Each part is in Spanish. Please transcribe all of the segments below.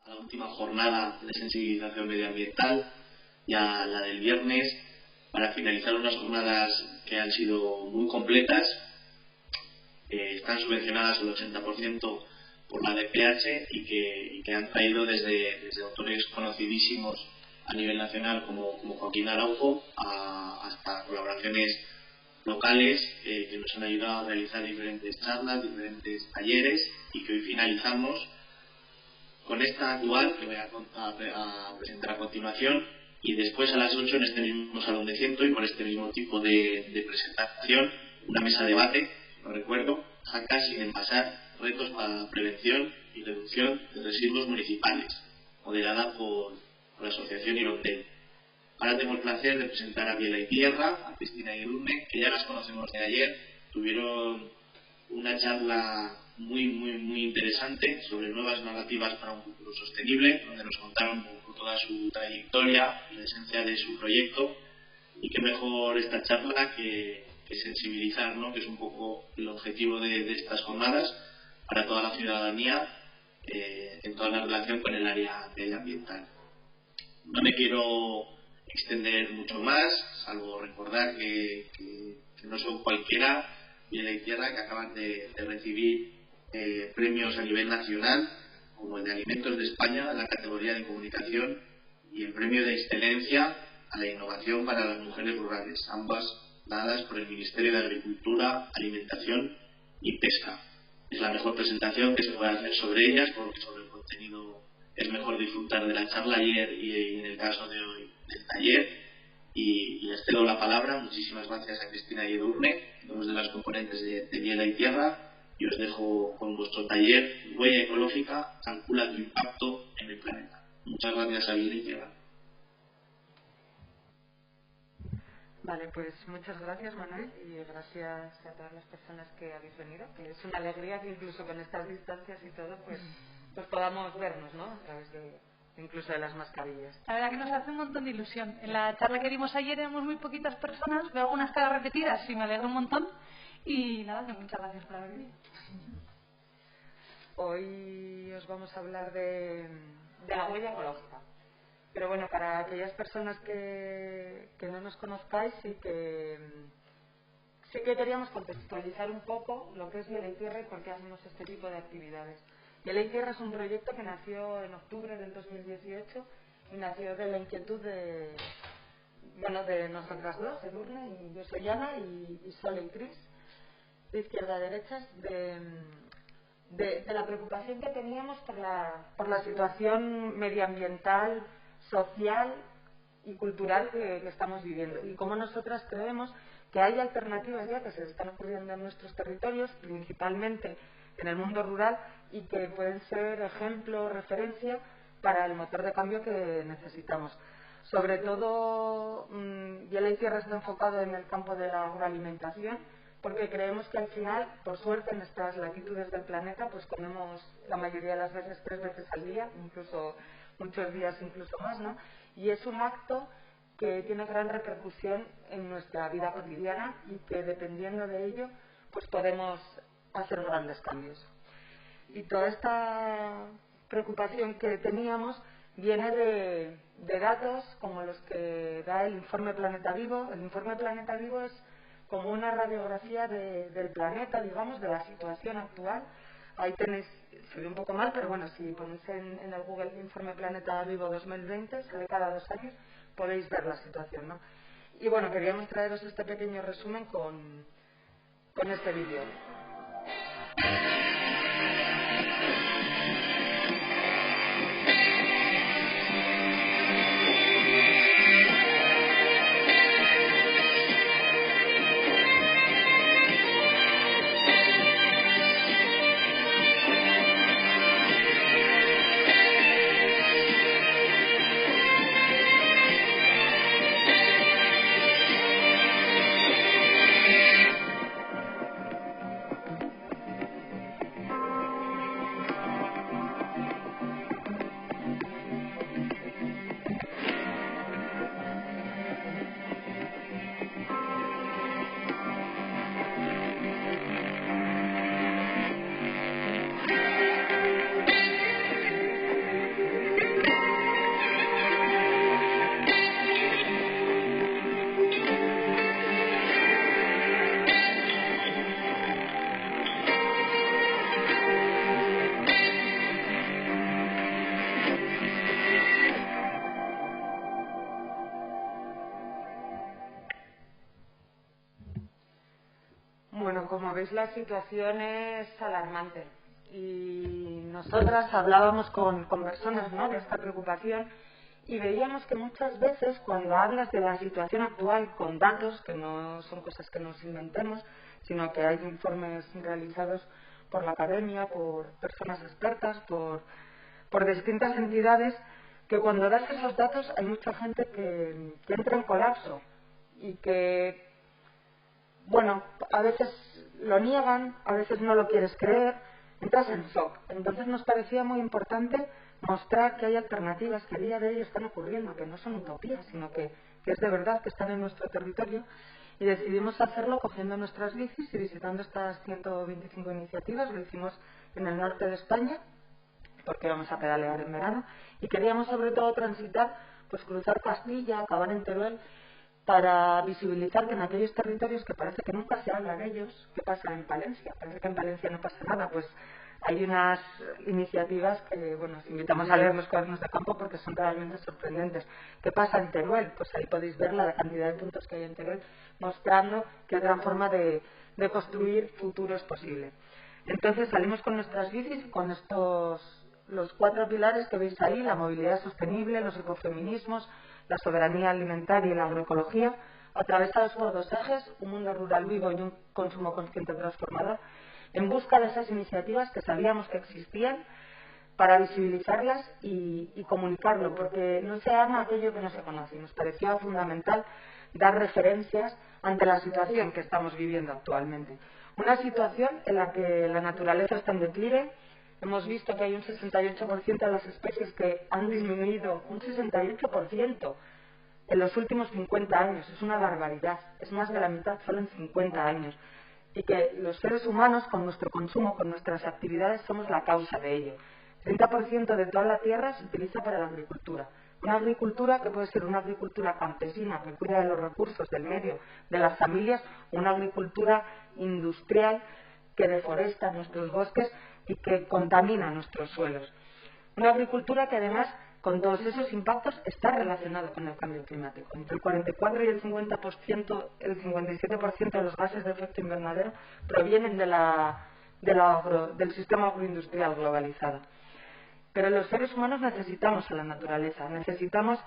a la última jornada de sensibilización medioambiental, ya la del viernes, para finalizar unas jornadas que han sido muy completas. Están subvencionadas al 80% por la DPH y que han traído desde autores conocidísimos a nivel nacional como Joaquín Araujo hasta colaboraciones locales que nos han ayudado a realizar diferentes charlas, diferentes talleres, y que hoy finalizamos con esta actual que voy a presentar a continuación, y después a las 8 en este mismo salón de ciento y con este mismo tipo de presentación, una mesa de debate, lo recuerdo, Jaca sin envasar, retos para la prevención y reducción de residuos municipales, moderada por la Asociación Irondel. Ahora tengo el placer de presentar a Biela y Tierra, a Cristina y Edurne, que ya las conocemos de ayer. Tuvieron una charla muy interesante sobre nuevas narrativas para un futuro sostenible, donde nos contaron un poco toda su trayectoria, la esencia de su proyecto, y qué mejor esta charla que sensibilizar, ¿no?, que es un poco el objetivo de estas jornadas para toda la ciudadanía en toda la relación con el área medioambiental. No me quiero extender mucho más, salvo recordar que no son cualquiera, Biela y Tierra, que acaban de recibir premios a nivel nacional, como el de Alimentos de España en la categoría de comunicación y el premio de excelencia a la innovación para las mujeres rurales, ambas dadas por el Ministerio de Agricultura, Alimentación y Pesca. Es la mejor presentación que se puede hacer sobre ellas, porque sobre el contenido es mejor disfrutar de la charla ayer y en el caso de hoy del taller. Y les cedo la palabra. Muchísimas gracias a Cristina y Edurne, dos de las componentes de Biela y Tierra, y os dejo con vuestro taller Huella Ecológica, calcula tu impacto en el planeta. Muchas gracias a Biela y Tierra. Vale, pues muchas gracias, Manuel, y gracias a todas las personas que habéis venido, que es una alegría que incluso con estas distancias y todo, pues podamos vernos, ¿no?, a través incluso de las mascarillas. La verdad que nos hace un montón de ilusión. En la charla que dimos ayer éramos muy poquitas personas, veo algunas caras repetidas y me alegro un montón. Y nada, que muchas gracias por haber venido. Hoy os vamos a hablar de la huella ecológica. Pero bueno, para aquellas personas que no nos conozcáis sí que queríamos contextualizar un poco lo que es Biela y Tierra y por qué hacemos este tipo de actividades. Biela y Tierra es un proyecto que nació en octubre del 2018 y nació de la inquietud de nosotras dos, Edurne y yo soy Ana, y Sol y Cris, de izquierda a derecha, de la preocupación que teníamos por la situación medioambiental, social y cultural que estamos viviendo, y cómo nosotras creemos que hay alternativas ya que se están ocurriendo en nuestros territorios, principalmente en el mundo rural, y que pueden ser ejemplo, referencia para el motor de cambio que necesitamos. Sobre todo, Biela y Tierra está enfocado en el campo de la agroalimentación, porque creemos que al final, por suerte, en estas latitudes del planeta, pues comemos la mayoría de las veces 3 veces al día, incluso muchos días incluso más, ¿no? Y es un acto que tiene gran repercusión en nuestra vida cotidiana y que, dependiendo de ello, pues podemos hacer grandes cambios. Y toda esta preocupación que teníamos viene de datos como los que da el Informe Planeta Vivo. El Informe Planeta Vivo es como una radiografía del planeta, digamos, de la situación actual. Ahí tenéis, se ve un poco mal, pero bueno, si ponéis en el Google Informe Planeta Vivo 2020, sale cada 2 años, podéis ver la situación, ¿no? Y bueno, queríamos traeros este pequeño resumen con este vídeo. veis, la situación es alarmante y nosotras hablábamos con personas, ¿no?, de esta preocupación y veíamos que muchas veces cuando hablas de la situación actual con datos, que no son cosas que nos inventemos, sino que hay informes realizados por la academia, por personas expertas, por distintas entidades, que cuando das esos datos hay mucha gente que entra en colapso y que, bueno, a veces lo niegan, a veces no lo quieres creer, entras en shock. Entonces nos parecía muy importante mostrar que hay alternativas que a día de hoy están ocurriendo, que no son utopías, sino que es de verdad, que están en nuestro territorio, y decidimos hacerlo cogiendo nuestras bicis y visitando estas 125 iniciativas. Lo hicimos en el norte de España, porque íbamos a pedalear en verano, y queríamos sobre todo transitar, pues cruzar Castilla, acabar en Teruel, para visibilizar que en aquellos territorios que parece que nunca se habla de ellos, ¿qué pasa en Palencia? Parece que en Palencia no pasa nada, pues hay unas iniciativas que, bueno, os invitamos a leer los cuadernos de campo porque son realmente sorprendentes. ¿Qué pasa en Teruel? Pues ahí podéis ver la cantidad de puntos que hay en Teruel, mostrando que otra forma de construir futuro es posible. Entonces salimos con nuestras bicis, con los 4 pilares que veis ahí: la movilidad sostenible, los ecofeminismos, la soberanía alimentaria y la agroecología, atravesados por 2 ejes: un mundo rural vivo y un consumo consciente transformador, en busca de esas iniciativas que sabíamos que existían, para visibilizarlas y comunicarlo, porque no se ama aquello que no se conoce. Nos parecía fundamental dar referencias ante la situación que estamos viviendo actualmente. Una situación en la que la naturaleza está en declive. Hemos visto que hay un 68% de las especies que han disminuido, un 68% en los últimos 50 años. Es una barbaridad, es más de la mitad solo en 50 años. Y que los seres humanos, con nuestro consumo, con nuestras actividades, somos la causa de ello. El 30% de toda la tierra se utiliza para la agricultura. Una agricultura que puede ser una agricultura campesina, que cuida de los recursos, del medio, de las familias, una agricultura industrial que deforesta nuestros bosques y que contamina nuestros suelos. Una agricultura que además, con todos esos impactos, está relacionada con el cambio climático. Entre el 44 y el 50%, el 57% de los gases de efecto invernadero provienen del sistema agroindustrial globalizado. Pero los seres humanos necesitamos a la naturaleza, necesitamos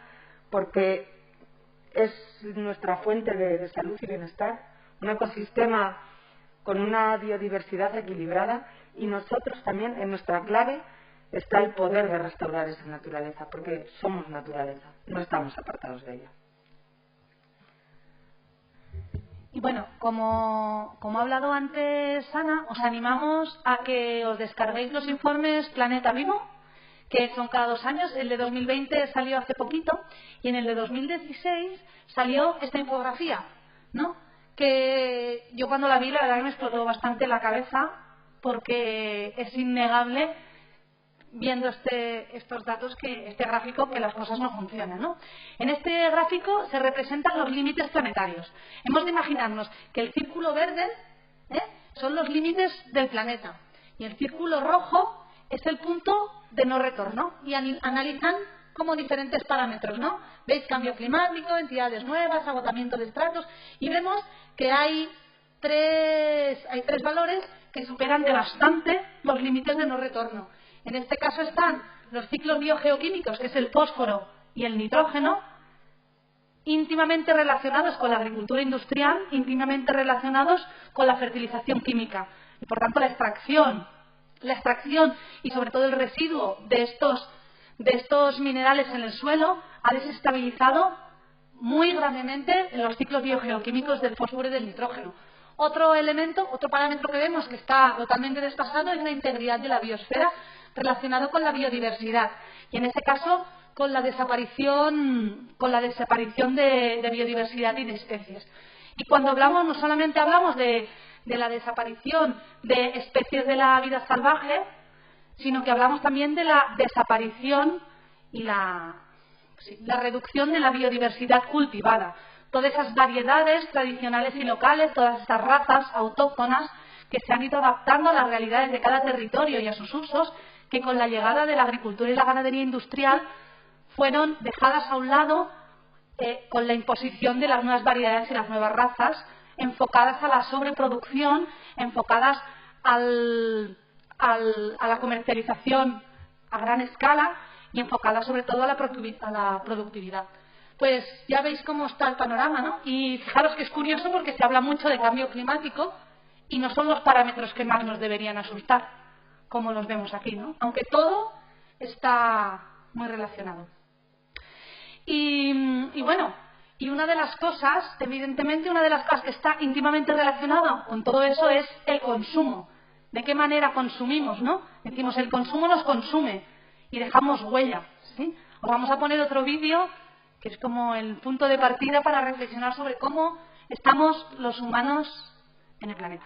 porque es nuestra fuente de salud y bienestar, un ecosistema con una biodiversidad equilibrada, y nosotros también, en nuestra clave, está el poder de restaurar esa naturaleza, porque somos naturaleza, no estamos apartados de ella. Y bueno, como ha hablado antes Ana, os animamos a que os descarguéis los informes Planeta Vivo, que son cada 2 años. El de 2020 salió hace poquito y en el de 2016 salió esta infografía, ¿no? Que yo cuando la vi, la verdad que me explotó bastante la cabeza, porque es innegable, viendo estos datos, este gráfico, que las cosas no funcionan, ¿no? En este gráfico se representan los límites planetarios. Hemos de imaginarnos que el círculo verde son los límites del planeta y el círculo rojo es el punto de no retorno, y analizan como diferentes parámetros, ¿no? Veis cambio climático, entidades nuevas, agotamiento de estratos, y vemos que hay tres valores que superan de bastante los límites de no retorno. En este caso están los ciclos biogeoquímicos, que es el fósforo y el nitrógeno, íntimamente relacionados con la agricultura industrial, íntimamente relacionados con la fertilización química. Y por tanto la extracción y sobre todo el residuo de estos minerales en el suelo ha desestabilizado muy gravemente los ciclos biogeoquímicos del fósforo y del nitrógeno. Otro parámetro que vemos que está totalmente desfasado es la integridad de la biosfera, relacionado con la biodiversidad, y en este caso con la desaparición de biodiversidad y de especies. Y cuando hablamos, no solamente hablamos de la desaparición de especies de la vida salvaje, sino que hablamos también de la desaparición y la reducción de la biodiversidad cultivada. Todas esas variedades tradicionales y locales, todas esas razas autóctonas que se han ido adaptando a las realidades de cada territorio y a sus usos, que con la llegada de la agricultura y la ganadería industrial fueron dejadas a un lado con la imposición de las nuevas variedades y las nuevas razas enfocadas a la sobreproducción, enfocadas a la comercialización a gran escala y enfocadas sobre todo a la productividad. Pues ya veis cómo está el panorama, ¿no? Y fijaros que es curioso porque se habla mucho de cambio climático y no son los parámetros que más nos deberían asustar, como los vemos aquí, ¿no? Aunque todo está muy relacionado. Y bueno, y una de las cosas, evidentemente una de las cosas que está íntimamente relacionada con todo eso es el consumo. ¿De qué manera consumimos, no? Decimos, el consumo nos consume y dejamos huella, ¿sí? Os vamos a poner otro vídeo que es como el punto de partida para reflexionar sobre cómo estamos los humanos en el planeta.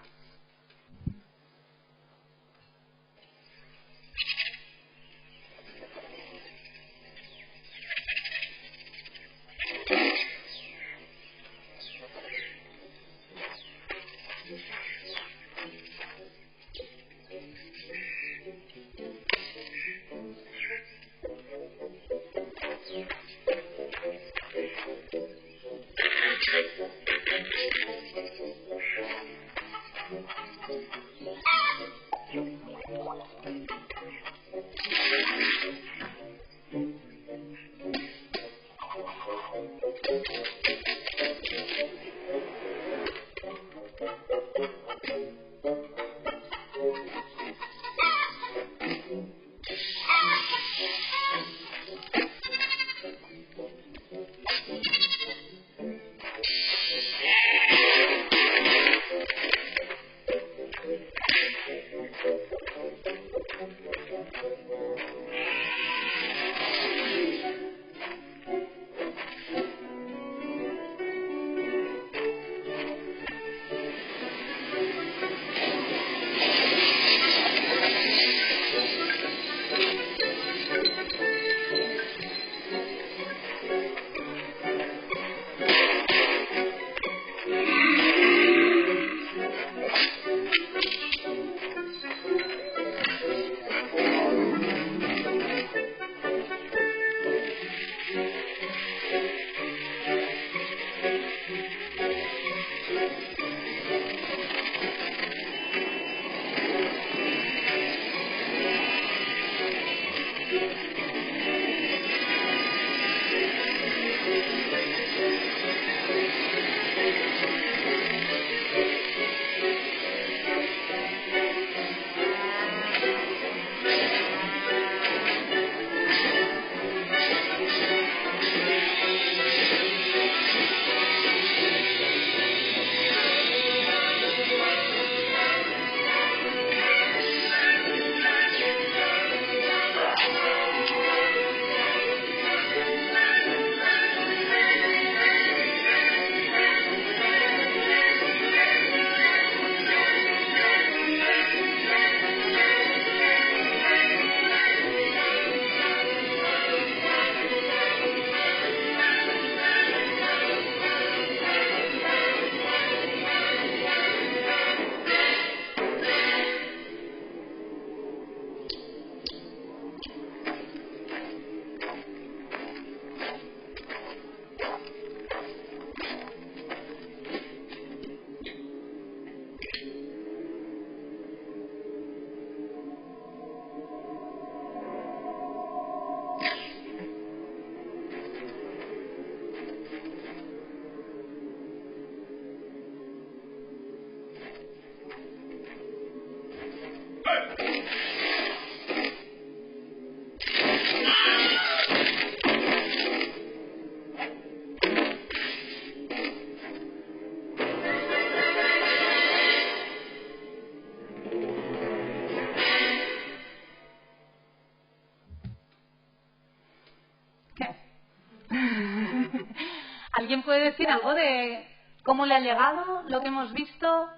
¿Alguien puede decir algo de cómo le ha llegado lo que hemos visto?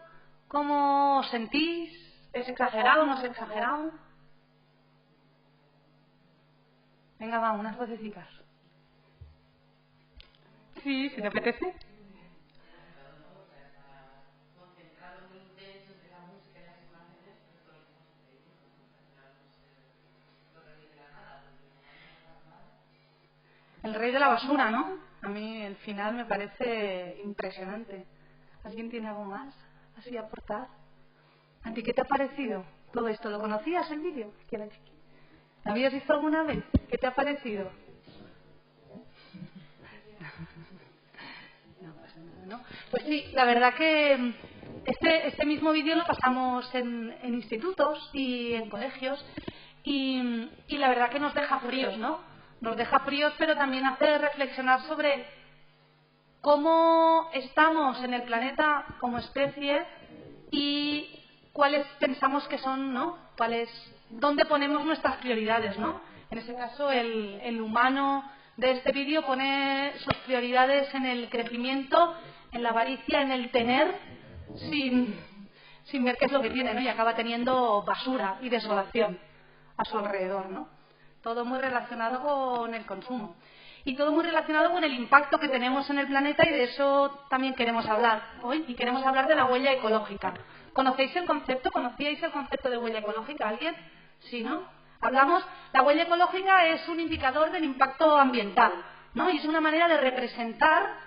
¿Cómo os sentís? ¿Es exagerado o no es exagerado? Venga, va, unas vocecitas. Sí, si te apetece. El rey de la basura, ¿no? A mí el final me parece impresionante. ¿Alguien tiene algo más así a aportar? ¿A ti qué te ha parecido todo esto? ¿Lo conocías el vídeo? ¿Lo habías visto alguna vez? ¿Qué te ha parecido? No pasa nada, ¿no? Pues sí, la verdad que este mismo vídeo lo pasamos en institutos y en colegios y la verdad que nos deja fríos, ¿no? Nos deja fríos, pero también hace reflexionar sobre cómo estamos en el planeta como especie y cuáles pensamos que son, ¿no? Dónde ponemos nuestras prioridades, ¿no? En ese caso, el humano de este vídeo pone sus prioridades en el crecimiento, en la avaricia, en el tener, sin ver qué es lo que tiene, ¿no? Y acaba teniendo basura y desolación a su alrededor, ¿no? Todo muy relacionado con el consumo. Y todo muy relacionado con el impacto que tenemos en el planeta, y de eso también queremos hablar hoy. Y queremos hablar de la huella ecológica. ¿Conocéis el concepto? ¿Conocíais el concepto de huella ecológica? ¿Alguien? Sí, ¿no? La huella ecológica es un indicador del impacto ambiental, ¿no? Y es una manera de representar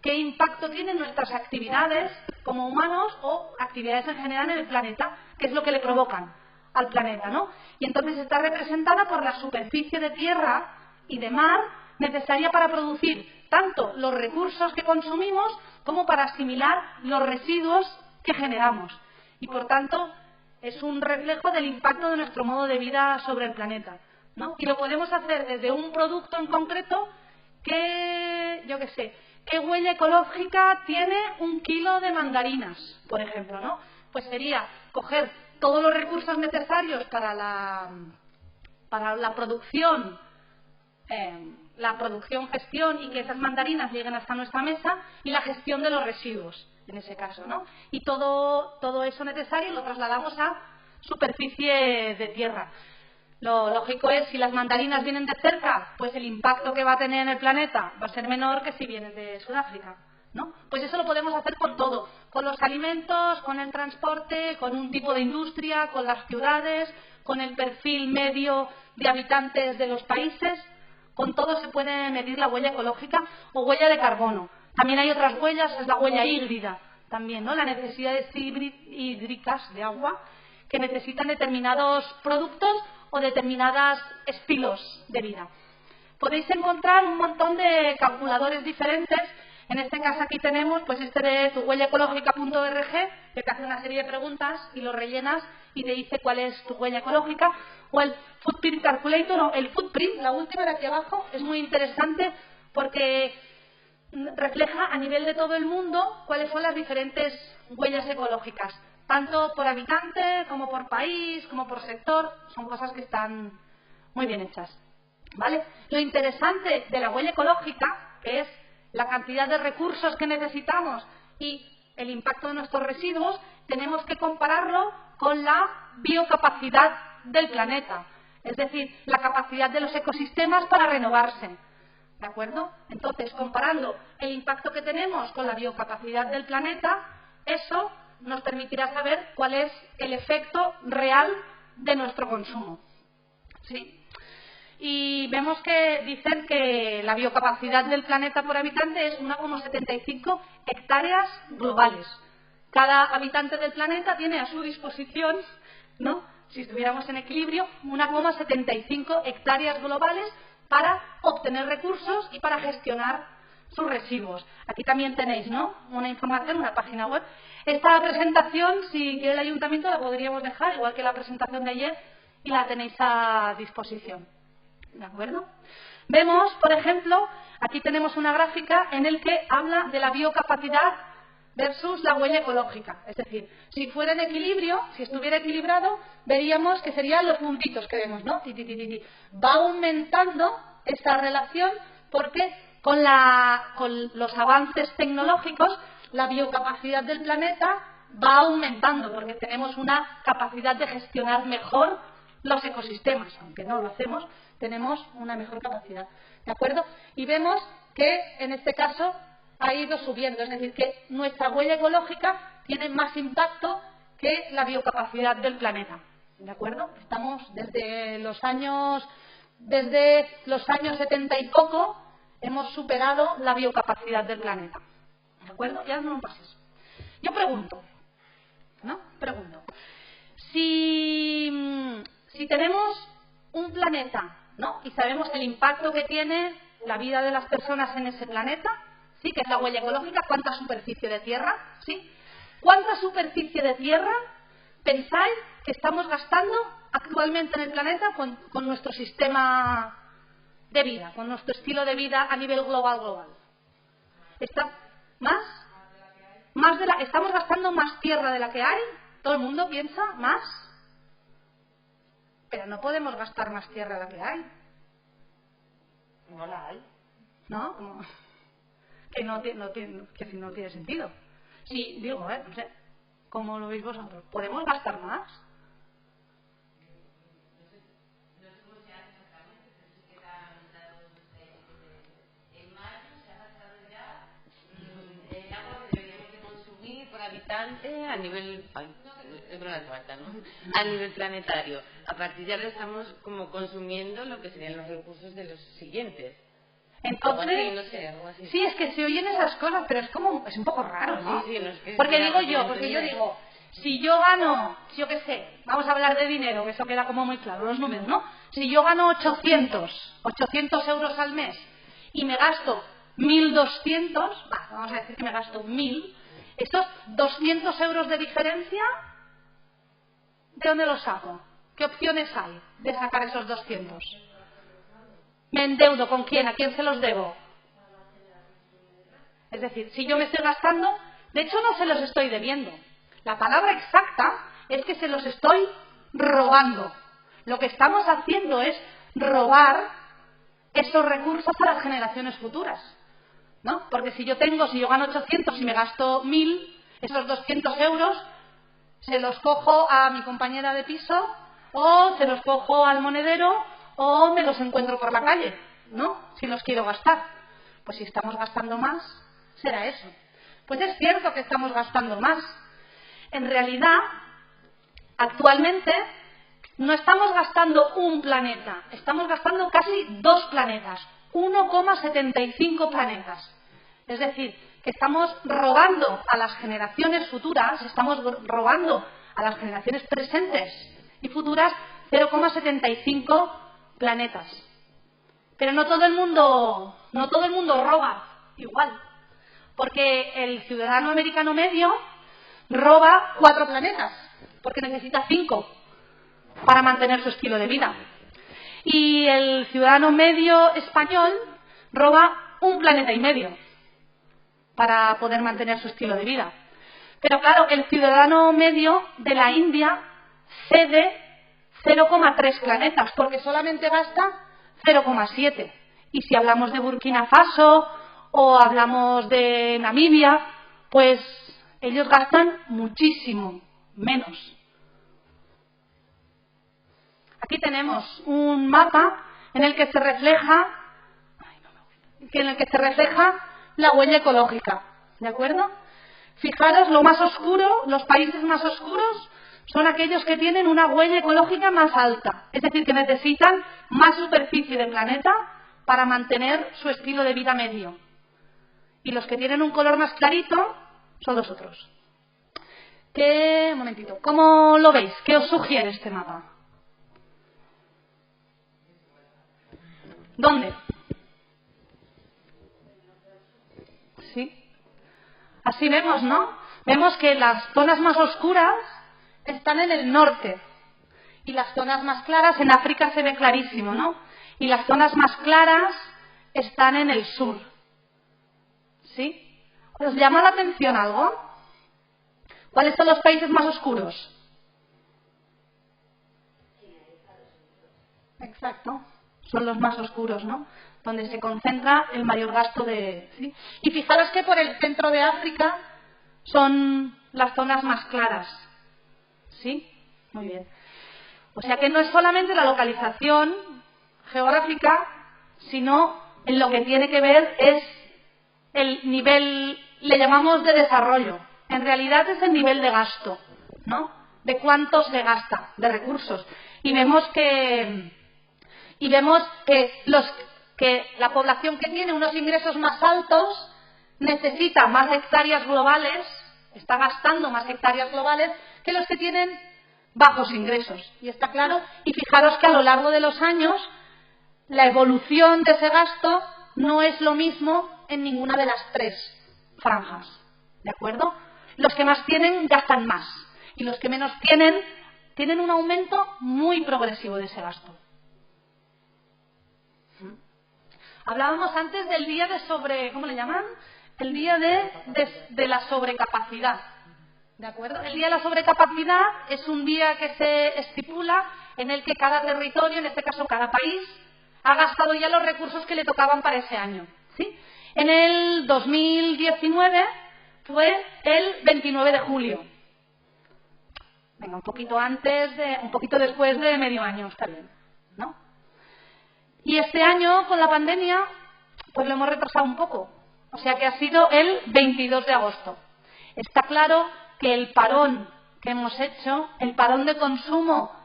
qué impacto tienen nuestras actividades como humanos o actividades en general en el planeta, qué es lo que le provocan al planeta, ¿no? Y entonces está representada por la superficie de tierra y de mar necesaria para producir tanto los recursos que consumimos como para asimilar los residuos que generamos. Y por tanto es un reflejo del impacto de nuestro modo de vida sobre el planeta, ¿no? Y lo podemos hacer desde un producto en concreto que, yo qué sé, ¿qué huella ecológica tiene 1 kilo de mandarinas, por ejemplo, ¿no? Pues sería coger todos los recursos necesarios para la producción, gestión y que esas mandarinas lleguen hasta nuestra mesa, y la gestión de los residuos, en ese caso, ¿no? Y todo eso necesario lo trasladamos a superficie de tierra. Lo lógico es, si las mandarinas vienen de cerca, pues el impacto que va a tener en el planeta va a ser menor que si vienen de Sudáfrica, ¿no? Pues eso lo podemos hacer con todo, con los alimentos, con el transporte, con un tipo de industria, con las ciudades, con el perfil medio de habitantes de los países. Con todo se puede medir la huella ecológica o huella de carbono. También hay otras huellas, es la huella hídrida también, ¿no? Las necesidades hídricas de agua que necesitan determinados productos o determinados estilos de vida. Podéis encontrar un montón de calculadores diferentes. En este caso aquí tenemos pues este de tuhuellaecológica.org, que te hace una serie de preguntas y lo rellenas y te dice cuál es tu huella ecológica. O el Footprint Calculator, o el Footprint, la última de aquí abajo, es muy interesante porque refleja a nivel de todo el mundo cuáles son las diferentes huellas ecológicas, tanto por habitante, como por país, como por sector. Son cosas que están muy bien hechas, ¿vale? Lo interesante de la huella ecológica, que es la cantidad de recursos que necesitamos y el impacto de nuestros residuos, tenemos que compararlo con la biocapacidad del planeta, es decir, la capacidad de los ecosistemas para renovarse, ¿de acuerdo? Entonces, comparando el impacto que tenemos con la biocapacidad del planeta, eso nos permitirá saber cuál es el efecto real de nuestro consumo, ¿sí? Y vemos que dicen que la biocapacidad del planeta por habitante es 1,75 hectáreas globales. Cada habitante del planeta tiene a su disposición, ¿no?, si estuviéramos en equilibrio, 1,75 hectáreas globales para obtener recursos y para gestionar sus residuos. Aquí también tenéis, ¿no?, una información, una página web. Esta presentación, si quiere el ayuntamiento, la podríamos dejar, igual que la presentación de ayer, y la tenéis a disposición. ¿De acuerdo? Vemos, por ejemplo, aquí tenemos una gráfica en la que habla de la biocapacidad versus la huella ecológica. Es decir, si fuera en equilibrio, si estuviera equilibrado, veríamos que serían los puntitos que vemos, ¿no? Va aumentando esta relación porque con los avances tecnológicos la biocapacidad del planeta va aumentando porque tenemos una capacidad de gestionar mejor los ecosistemas, aunque no lo hacemos, tenemos una mejor capacidad, ¿de acuerdo? Y vemos que en este caso ha ido subiendo, es decir, que nuestra huella ecológica tiene más impacto que la biocapacidad del planeta, ¿de acuerdo? Estamos desde los años 70 y poco hemos superado la biocapacidad del planeta, ¿de acuerdo? Ya no pases. Yo pregunto, ¿no? Pregunto. Si tenemos un planeta, ¿no? Y sabemos el impacto que tiene la vida de las personas en ese planeta, ¿sí? Que es la huella ecológica, ¿cuánta superficie de tierra? ¿Sí? ¿Cuánta superficie de tierra pensáis que estamos gastando actualmente en el planeta con nuestro sistema de vida, con nuestro estilo de vida a nivel global? ¿Estamos gastando más tierra de la que hay? ¿Todo el mundo piensa más? Pero no podemos gastar más tierra de la que hay. No la hay. ¿No? Que no tiene sentido. Sí, digo, no sé, ¿cómo lo veis vosotros? ¿Podemos gastar más? Habitante a nivel a nivel planetario. A partir de ahora estamos como consumiendo lo que serían los recursos de los siguientes. Entonces, no sé, algo así. Sí, es que se oyen esas cosas, pero es un poco raro, ¿no? Sí, no es que porque yo digo, si yo gano, yo qué sé, vamos a hablar de dinero, que eso queda como muy claro, los números, ¿no? Si yo gano 800 euros al mes y me gasto 1.200, vamos a decir que me gasto 1.000, estos 200 euros de diferencia, ¿de dónde los saco? ¿Qué opciones hay de sacar esos 200? ¿Me endeudo con quién? ¿A quién se los debo? Es decir, si yo me estoy gastando, de hecho no se los estoy debiendo. La palabra exacta es que se los estoy robando. Lo que estamos haciendo es robar esos recursos a las generaciones futuras, ¿no? Porque si yo gano 800 y me gasto 1.000, esos 200 euros se los cojo a mi compañera de piso o se los cojo al monedero o me los encuentro por la calle, ¿no? Si los quiero gastar. Pues si estamos gastando más, será eso. Pues es cierto que estamos gastando más. En realidad, actualmente no estamos gastando un planeta, estamos gastando casi 2 planetas, 1,75 planetas. Es decir, que estamos robando a las generaciones futuras, estamos robando a las generaciones presentes y futuras 0,75 planetas. Pero no todo el mundo roba igual, porque el ciudadano americano medio roba 4 planetas, porque necesita 5 para mantener su estilo de vida. Y el ciudadano medio español roba 1,5 planetas para poder mantener su estilo de vida. Pero claro, el ciudadano medio de la India cede 0,3 planetas, porque solamente gasta 0,7. Y si hablamos de Burkina Faso o hablamos de Namibia, pues ellos gastan muchísimo menos. Aquí tenemos un mapa en el que se refleja la huella ecológica, ¿de acuerdo? Fijaros, lo más oscuro, los países más oscuros son aquellos que tienen una huella ecológica más alta, es decir, que necesitan más superficie del planeta para mantener su estilo de vida medio. Y los que tienen un color más clarito son los otros. Un momentito, ¿cómo lo veis? ¿Qué os sugiere este mapa? ¿Dónde? Sí. Así vemos, ¿no? Vemos que las zonas más oscuras están en el norte y las zonas más claras, en África se ve clarísimo, ¿no? Y las zonas más claras están en el sur. ¿Sí? ¿Os llama la atención algo? ¿Cuáles son los países más oscuros? Exacto, son los más oscuros, ¿no? Donde se concentra el mayor gasto de... ¿sí? Y fijaros que por el centro de África son las zonas más claras. ¿Sí? Muy bien. O sea que no es solamente la localización geográfica, sino en lo que tiene que ver es el nivel, le llamamos de desarrollo. En realidad es el nivel de gasto, ¿no? De cuánto se gasta de recursos. Y vemos que la población que tiene unos ingresos más altos necesita más hectáreas globales está gastando más hectáreas globales que los que tienen bajos ingresos. Y está claro, y fijaros que a lo largo de los años la evolución de ese gasto no es lo mismo en ninguna de las tres franjas, ¿de acuerdo? Los que más tienen gastan más y los que menos tienen un aumento muy progresivo de ese gasto. Hablábamos antes del día de ¿cómo le llaman? El día de la sobrecapacidad, ¿de acuerdo? El día de la sobrecapacidad es un día que se estipula en el que cada territorio, en este caso cada país, ha gastado ya los recursos que le tocaban para ese año, ¿sí? En el 2019 fue el 29 de julio. Venga, un poquito después de medio año, está bien, ¿no? Y este año, con la pandemia, pues lo hemos retrasado un poco. O sea que ha sido el 22 de agosto. Está claro que el parón que hemos hecho, el parón de consumo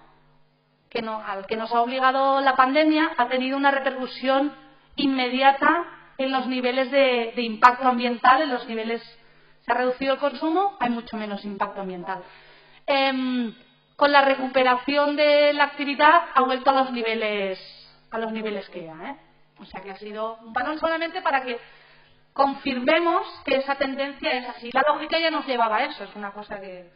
al que nos ha obligado la pandemia, ha tenido una repercusión inmediata en los niveles de impacto ambiental, se ha reducido el consumo, hay mucho menos impacto ambiental. Con la recuperación de la actividad ha vuelto a los niveles que ya, O sea que ha sido un parón solamente para que confirmemos que esa tendencia es así. La lógica ya nos llevaba a eso, es una cosa que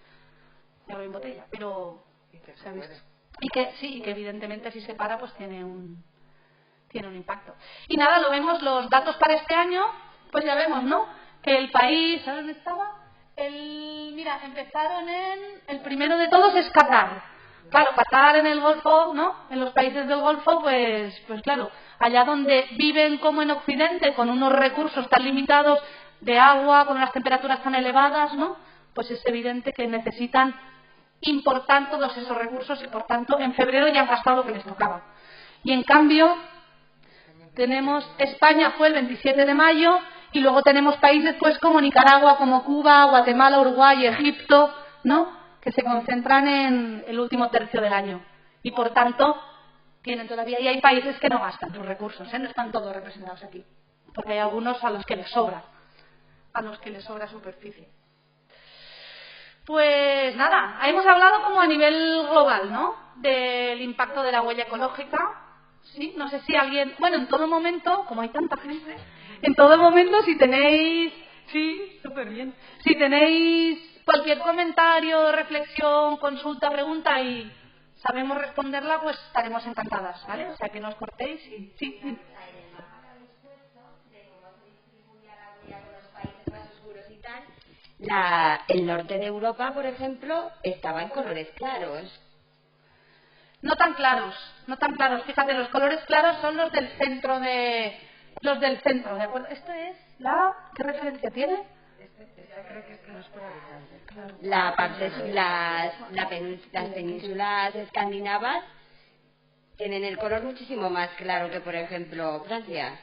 ya lo embotella, pero se ha visto. Y que evidentemente si se para pues tiene un impacto. Y nada, lo vemos, los datos para este año, pues ya vemos, ¿no? Que el país, ¿sabes dónde estaba? Mira, empezaron el primero de todos es Qatar. Claro, Qatar en el Golfo, ¿no? En los países del Golfo, pues claro, allá donde viven como en Occidente, con unos recursos tan limitados de agua, con unas temperaturas tan elevadas, ¿no? Pues es evidente que necesitan importar todos esos recursos y, por tanto, en febrero ya han gastado lo que les tocaba. Y, en cambio, España fue el 27 de mayo y luego tenemos países pues como Nicaragua, como Cuba, Guatemala, Uruguay, Egipto, ¿no? Que se concentran en el último tercio del año. Y, por tanto, tienen todavía, y hay países que no gastan sus recursos, no están todos representados aquí, porque hay algunos a los que les sobra superficie. Pues nada, hemos hablado como a nivel global, ¿no? Del impacto de la huella ecológica. Sí, no sé si alguien, bueno, en todo momento, como hay tanta gente, en todo momento si tenéis, sí, súper bien, si tenéis cualquier comentario, reflexión, consulta, pregunta y sabemos responderla, pues estaremos encantadas, ¿vale? O sea, que no os cortéis y sí. El norte de Europa, por ejemplo, estaba en colores claros. No tan claros. Fíjate, los colores claros son los del centro, ¿de acuerdo? ¿Esto es qué referencia tiene? Creo que es que no es por habitante. Claro. Las penínsulas escandinavas tienen el color muchísimo más claro que, por ejemplo, Francia.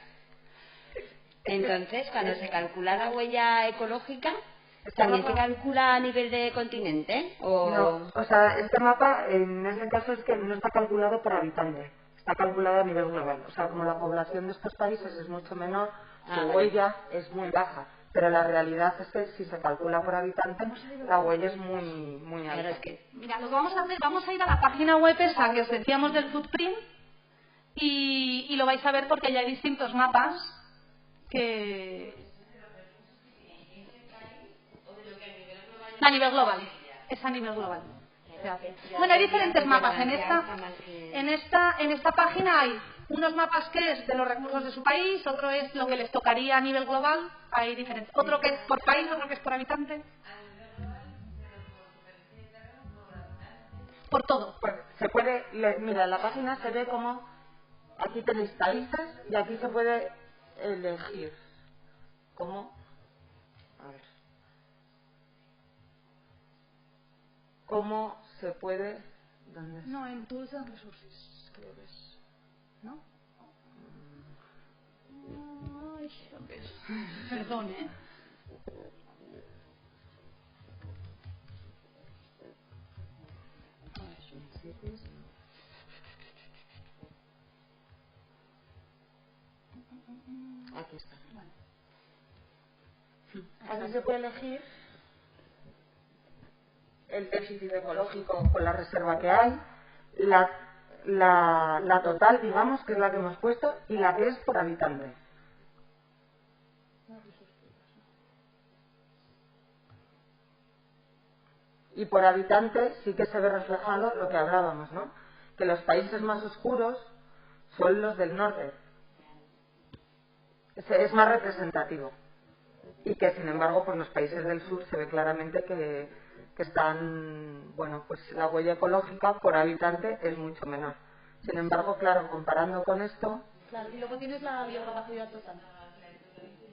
Entonces, cuando se calcula la huella ecológica, ¿también se calcula a nivel de continente? No, o sea, este mapa en ese caso es que no está calculado por habitante, está calculado a nivel global. O sea, como la población de estos países es mucho menor, su huella es muy baja. Pero la realidad es que si se calcula por habitante, la huella es muy alta. Mira, lo que vamos a hacer, vamos a ir a la página web esa que os decíamos del footprint y lo vais a ver porque ya hay distintos mapas que... A nivel global. Es a nivel global. Bueno, hay diferentes mapas. En esta página hay unos mapas que es de los recursos de su país, otro es lo que les tocaría a nivel global, hay diferentes. Otro que es por país, otro que es por habitante. Por todo. Pues se puede, mira, en la página se ve como aquí tenéis países y aquí se puede elegir. ¿Cómo? A ver. ¿Cómo se puede? ¿Dónde es? No, en Tools and Resources, creo que es. ¿No? Ay, ¿dónde es? Perdón, Aquí está. Aquí se puede elegir el déficit ecológico con la reserva que hay, la total, digamos, que es la que hemos puesto, y la que es por habitante. Y por habitante sí que se ve reflejado lo que hablábamos, ¿no? Que los países más oscuros son los del norte. Es más representativo. Y que, sin embargo, por los países del sur se ve claramente que están, bueno, pues la huella ecológica por habitante es mucho menor. Sin embargo, claro, comparando con esto... Claro, y luego tienes la biocapacidad total.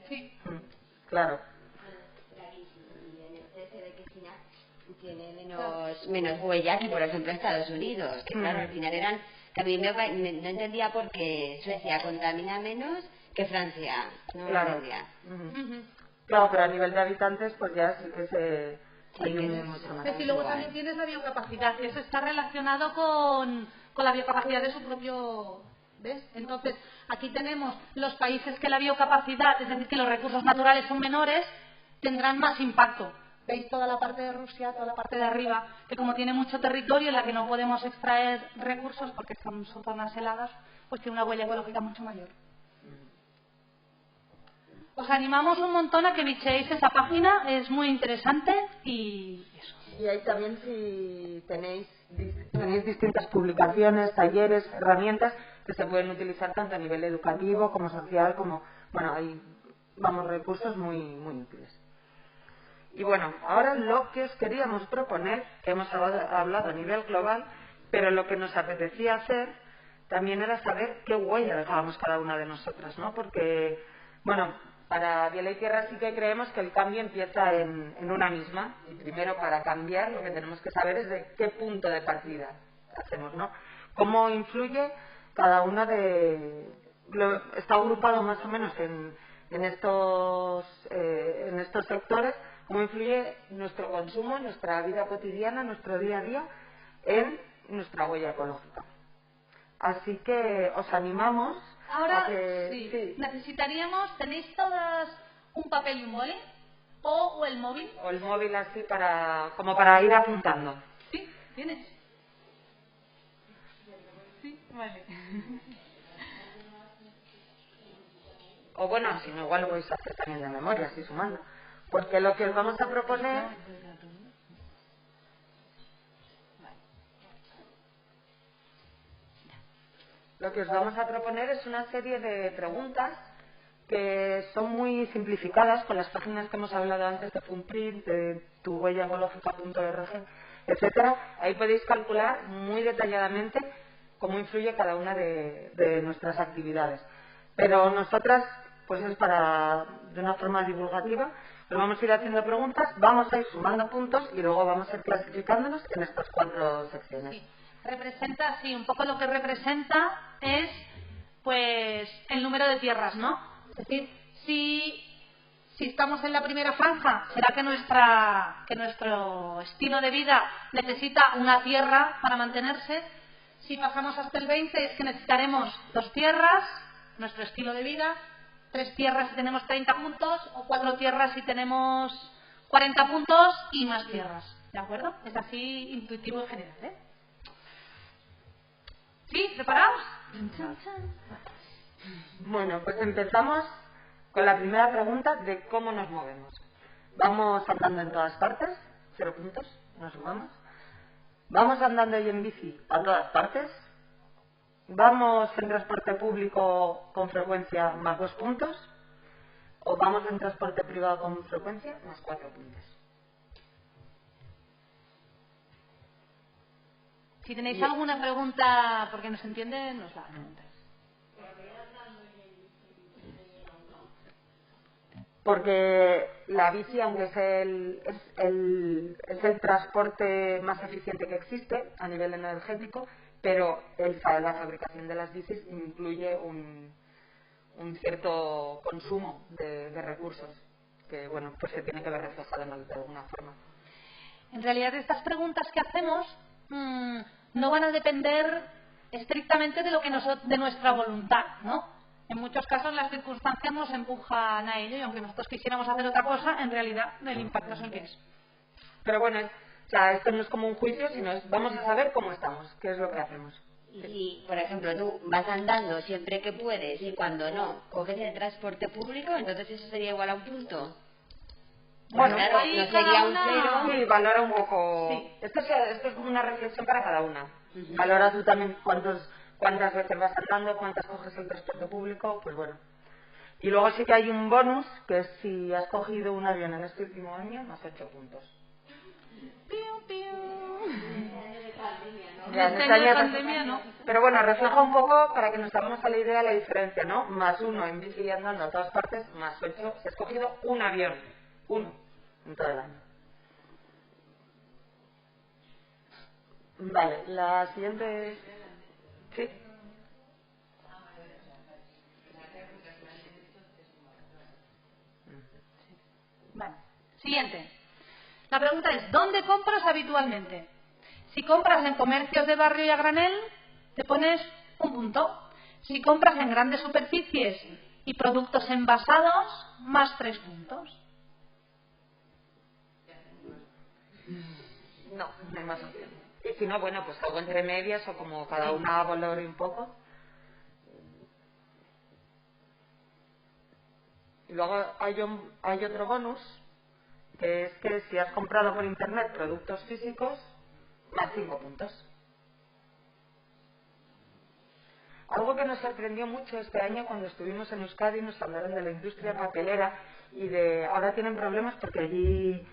Sí. Claro. Tiene menos huella que, por ejemplo, Estados Unidos, que claro, al final eran, que a mí no entendía por qué Suecia contamina menos que Francia, ¿no? Claro. Claro, pero a nivel de habitantes pues ya sí que se diluye mucho más. Y luego también tienes la biocapacidad, que eso está relacionado con la biocapacidad de su propio... ¿Ves? Entonces, aquí tenemos los países que la biocapacidad, es decir, que los recursos naturales son menores, tendrán más impacto. ¿Veis toda la parte de Rusia, toda la parte de arriba, que como tiene mucho territorio en la que no podemos extraer recursos porque son zonas heladas, pues tiene una huella ecológica mucho mayor? Os animamos un montón a que bicheéis esa página, es muy interesante y eso. Y ahí también si tenéis distintas publicaciones, talleres, herramientas que se pueden utilizar tanto a nivel educativo como social, como, bueno, hay, vamos, recursos muy, muy útiles. Y bueno, ahora lo que os queríamos proponer, que hemos hablado a nivel global, pero lo que nos apetecía hacer también era saber qué huella dejábamos cada una de nosotras, ¿no? Porque, bueno, para Biela y Tierra sí que creemos que el cambio empieza en una misma, y primero para cambiar lo que tenemos que saber es de qué punto de partida hacemos, ¿no? Cómo influye cada una de... Está agrupado más o menos en estos sectores, cómo influye nuestro consumo, nuestra vida cotidiana, nuestro día a día en nuestra huella ecológica. Así que os animamos ahora a que... sí. Necesitaríamos, ¿tenéis todas un papel y un boli? ¿O el móvil? O el móvil así como para ir apuntando. Sí, ¿tienes? Sí, vale. O bueno, si no, igual lo podéis hacer también de memoria, así sumando. Porque lo que os vamos a proponer... Lo que os vamos a proponer es una serie de preguntas que son muy simplificadas con las páginas que hemos hablado antes de Footprint, de tuhuellaecológica.org, etcétera. Ahí podéis calcular muy detalladamente cómo influye cada una de nuestras actividades. Pero nosotras, pues es de una forma divulgativa, nos vamos a ir haciendo preguntas, vamos a ir sumando puntos y luego vamos a ir clasificándonos en estas 4 secciones. Sí. Representa, sí, un poco lo que representa es, pues, el número de tierras, ¿no? Es decir, si estamos en la primera franja, será que nuestro estilo de vida necesita una tierra para mantenerse. Si pasamos hasta el 20, es que necesitaremos 2 tierras, nuestro estilo de vida, 3 tierras si tenemos 30 puntos, o 4 tierras si tenemos 40 puntos y más tierras. ¿De acuerdo? Es así intuitivo en general, ¿eh? ¿Sí? ¿Preparados? Bueno, pues empezamos con la primera pregunta de cómo nos movemos. Vamos andando en todas partes, 0 puntos, nos sumamos. Vamos andando y en bici a todas partes. Vamos en transporte público con frecuencia más 2 puntos. O vamos en transporte privado con frecuencia más 4 puntos. Si tenéis alguna pregunta, porque no se entiende, nos la preguntáis. Porque la bici, aunque es el transporte más eficiente que existe a nivel energético, pero la fabricación de las bicis incluye un cierto consumo de recursos que, bueno, pues se tiene que ver reflejado de alguna forma. En realidad, estas preguntas que hacemos no van a depender estrictamente de nuestra voluntad, ¿no? En muchos casos las circunstancias nos empujan a ello y aunque nosotros quisiéramos hacer otra cosa, en realidad el impacto es el que es. Pero bueno, O sea, esto no es como un juicio, sino vamos a saber cómo estamos, qué es lo que hacemos. Y si, por ejemplo, tú vas andando siempre que puedes y cuando no, coges el transporte público, entonces eso sería igual a un punto. Bueno, claro, ahí no cada sería un una- cero. Sí, valora un poco. Sí. Esto es como una reflexión para cada una. Valora tú también cuántas veces vas andando, cuántas coges el transporte público, pues bueno. Y luego sí que hay un bonus, que es si has cogido un avión en este último año, más 8 puntos. Piu, piu. Ya, Este este año de año- pandemia no. Pero bueno, refleja un poco, para que nos hagamos a la idea, la diferencia, ¿no? Más 1 en bici y andando a todas partes, más 8 si has cogido un avión. Uno en todo el año. Vale, la siguiente... Sí. Vale. Siguiente. La pregunta es, ¿dónde compras habitualmente? Si compras en comercios de barrio y a granel, te pones un punto. Si compras en grandes superficies y productos envasados, más 3 puntos. No, no hay más opción. Y si no, bueno, pues algo entre medias o como cada una valore un poco. Y luego hay otro bonus, que es que si has comprado por internet productos físicos, más 5 puntos. Algo que nos sorprendió mucho este año cuando estuvimos en Euskadi, nos hablaron de la industria papelera y de ahora tienen problemas porque allí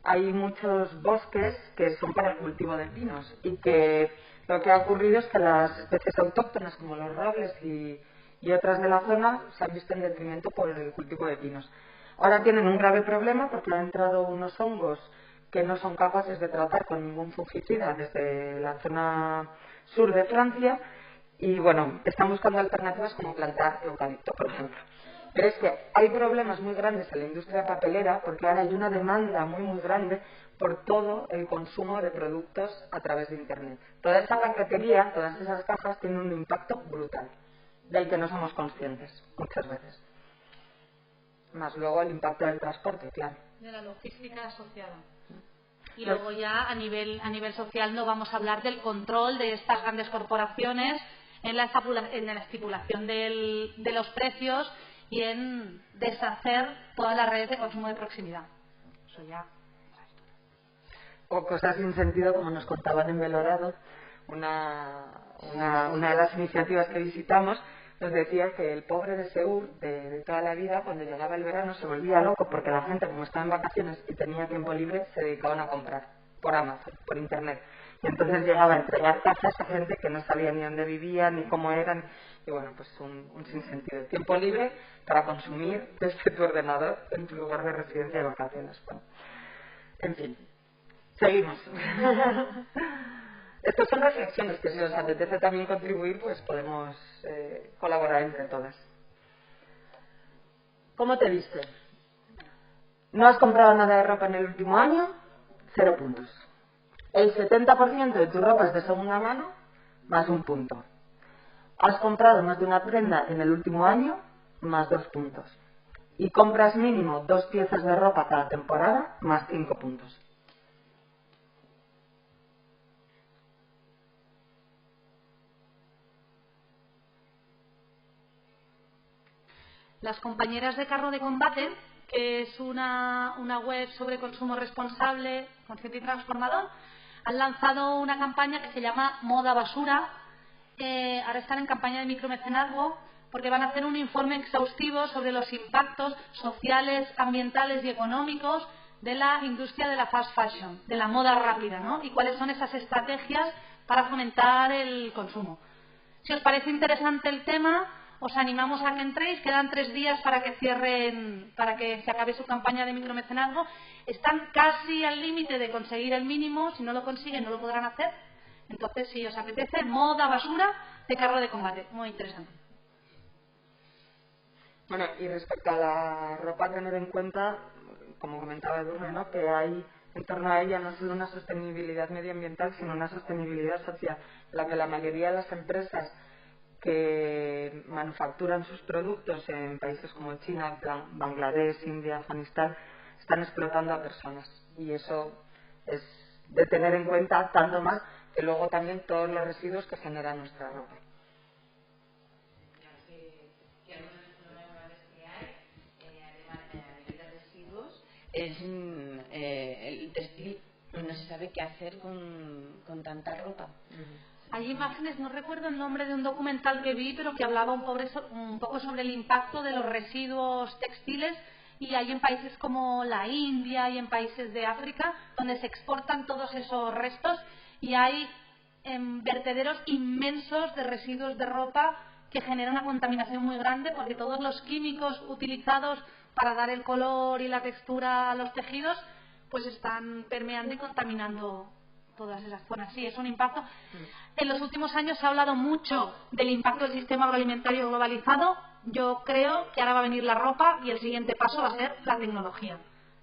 hay muchos bosques que son para el cultivo de pinos y que lo que ha ocurrido es que las especies autóctonas como los robles y otras de la zona se han visto en detrimento por el cultivo de pinos. Ahora tienen un grave problema porque han entrado unos hongos que no son capaces de tratar con ningún fungicida desde la zona sur de Francia y bueno, están buscando alternativas como plantar eucalipto, por ejemplo. Pero es que hay problemas muy grandes en la industria papelera porque ahora hay una demanda muy grande por todo el consumo de productos a través de Internet. Toda esa paquetería, todas esas cajas tienen un impacto brutal, del que no somos conscientes muchas veces. Más luego el impacto del transporte, claro. De la logística asociada. Y luego ya a nivel social no vamos a hablar del control de estas grandes corporaciones en la estipulación de los precios y en deshacer todas las redes de consumo de proximidad. Eso ya. O cosas sin sentido, como nos contaban en Belorado, una de las iniciativas que visitamos nos decía que el pobre de Seur de toda la vida, cuando llegaba el verano, se volvía loco porque la gente, como estaba en vacaciones y tenía tiempo libre, se dedicaban a comprar por Amazon, por Internet. Y entonces llegaba a entregar cajas a gente que no sabía ni dónde vivían ni cómo eran. Y bueno, pues un sinsentido. Tiempo libre para consumir desde tu ordenador en tu lugar de residencia de vacaciones. Bueno, en fin, seguimos. Estas son reflexiones que si os apetece también contribuir, pues podemos colaborar entre todas. ¿Cómo te viste? ¿No has comprado nada de ropa en el último año? 0 puntos. El 70% de tu ropa es de segunda mano, más 1 punto. ¿Has comprado más de una prenda en el último año? Más 2 puntos. Y compras mínimo 2 piezas de ropa cada temporada, más 5 puntos. Las compañeras de Carro de Combate, que es una web sobre consumo responsable, consciente y transformador, han lanzado una campaña que se llama Moda Basura. Ahora están en campaña de micromecenazgo porque van a hacer un informe exhaustivo sobre los impactos sociales, ambientales y económicos de la industria de la fast fashion, de la moda rápida, ¿no? Y cuáles son esas estrategias para fomentar el consumo. Si os parece interesante el tema, os animamos a que entréis. Quedan 3 días para que cierren, para que se acabe su campaña de micromecenazgo. Están casi al límite de conseguir el mínimo. Si no lo consiguen, no lo podrán hacer. Entonces, si os apetece, Moda Basura de Carro de Combate. Muy interesante. Bueno, y respecto a la ropa, tener en cuenta, como comentaba Edurne, ¿no?, que hay en torno a ella no solo una sostenibilidad medioambiental, sino una sostenibilidad social, en la que la mayoría de las empresas que manufacturan sus productos en países como China, Bangladesh, India, Afganistán, están explotando a personas. Y eso es de tener en cuenta, tanto más que luego también todos los residuos que genera nuestra ropa. Es el textil, no se sabe qué hacer con tanta ropa. Hay imágenes, no recuerdo el nombre de un documental que vi, pero que hablaba un poco sobre el impacto de los residuos textiles, y hay en países como la India y en países de África donde se exportan todos esos restos, y hay vertederos inmensos de residuos de ropa que generan una contaminación muy grande, porque todos los químicos utilizados para dar el color y la textura a los tejidos pues están permeando y contaminando todas esas zonas. Sí, es un impacto. En los últimos años se ha hablado mucho del impacto del sistema agroalimentario globalizado. Yo creo que ahora va a venir la ropa y el siguiente paso va a ser la tecnología,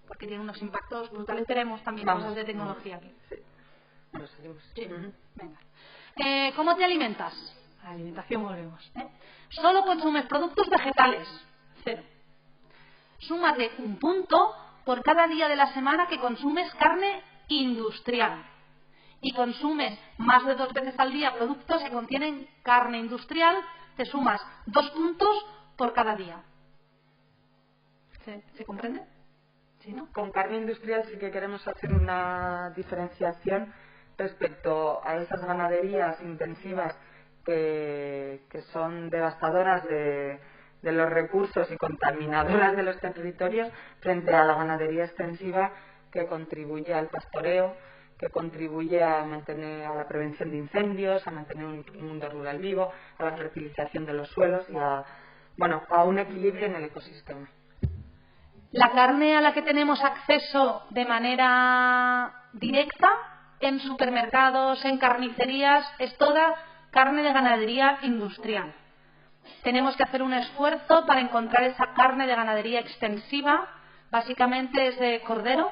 porque tiene unos impactos brutales. Tenemos también cosas de tecnología aquí. Sí. Venga. ¿Cómo te alimentas? A la alimentación volvemos. Solo consumes productos vegetales. 0. Súmate un punto por cada día de la semana que consumes carne industrial. Y consumes más de 2 veces al día productos que contienen carne industrial, te sumas 2 puntos por cada día. ¿Se comprende? ¿Sí, no? Con carne industrial sí que queremos hacer una diferenciación respecto a esas ganaderías intensivas que son devastadoras de los recursos y contaminadoras de los territorios, frente a la ganadería extensiva que contribuye al pastoreo, que contribuye a mantener a la prevención de incendios, a mantener un mundo rural vivo, a la fertilización de los suelos y a un equilibrio en el ecosistema. La carne a la que tenemos acceso de manera directa en supermercados, en carnicerías, es toda carne de ganadería industrial. Tenemos que hacer un esfuerzo para encontrar esa carne de ganadería extensiva. Básicamente es de cordero,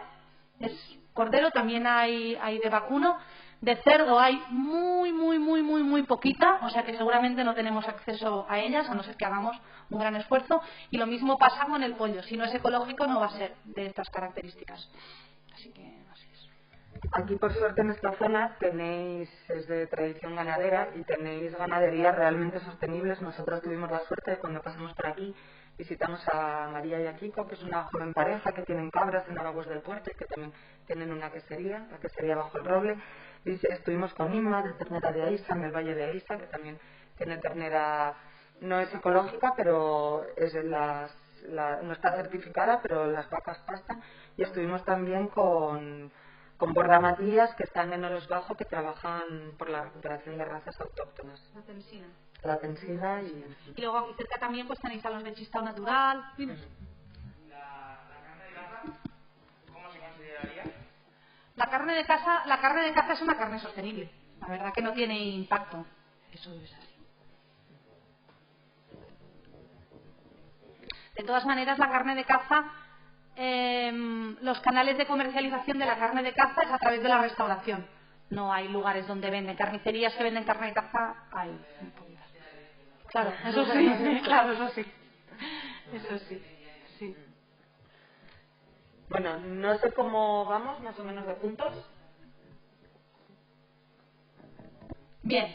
también hay de vacuno. De cerdo hay muy poquita, o sea que seguramente no tenemos acceso a ellas, a no ser que hagamos un gran esfuerzo. Y lo mismo pasa con el pollo. Si no es ecológico no va a ser de estas características. Así que así es. Aquí, por suerte, en esta zona es de tradición ganadera y tenéis ganaderías realmente sostenibles. Nosotros tuvimos la suerte de, cuando pasamos por aquí, visitamos a María y a Kiko, que es una joven pareja que tienen cabras en Araguas del Puerto y que también tienen una quesería, la quesería Bajo el Roble. Y estuvimos con Inma, de ternera de Aiza, en el Valle de Aiza, que también tiene ternera, no es ecológica, pero no está certificada, pero las vacas pastan. Y estuvimos también con Bordamatías, que están en Oros Bajo, que trabajan por la recuperación de razas autóctonas. La tensina y luego aquí cerca también pues tenéis a los de Chistao Natural. Dime. ¿La carne de caza cómo se consideraría? La carne de caza es una carne sostenible. La verdad que no tiene impacto. Eso es así. De todas maneras, la carne de caza, los canales de comercialización de la carne de caza es a través de la restauración. No hay lugares donde venden carnicerías que venden carne de caza. Hay muy poquitas. Claro, eso sí. Claro, eso sí. Eso sí. Sí. Bueno, no sé cómo vamos, más o menos de puntos. Bien.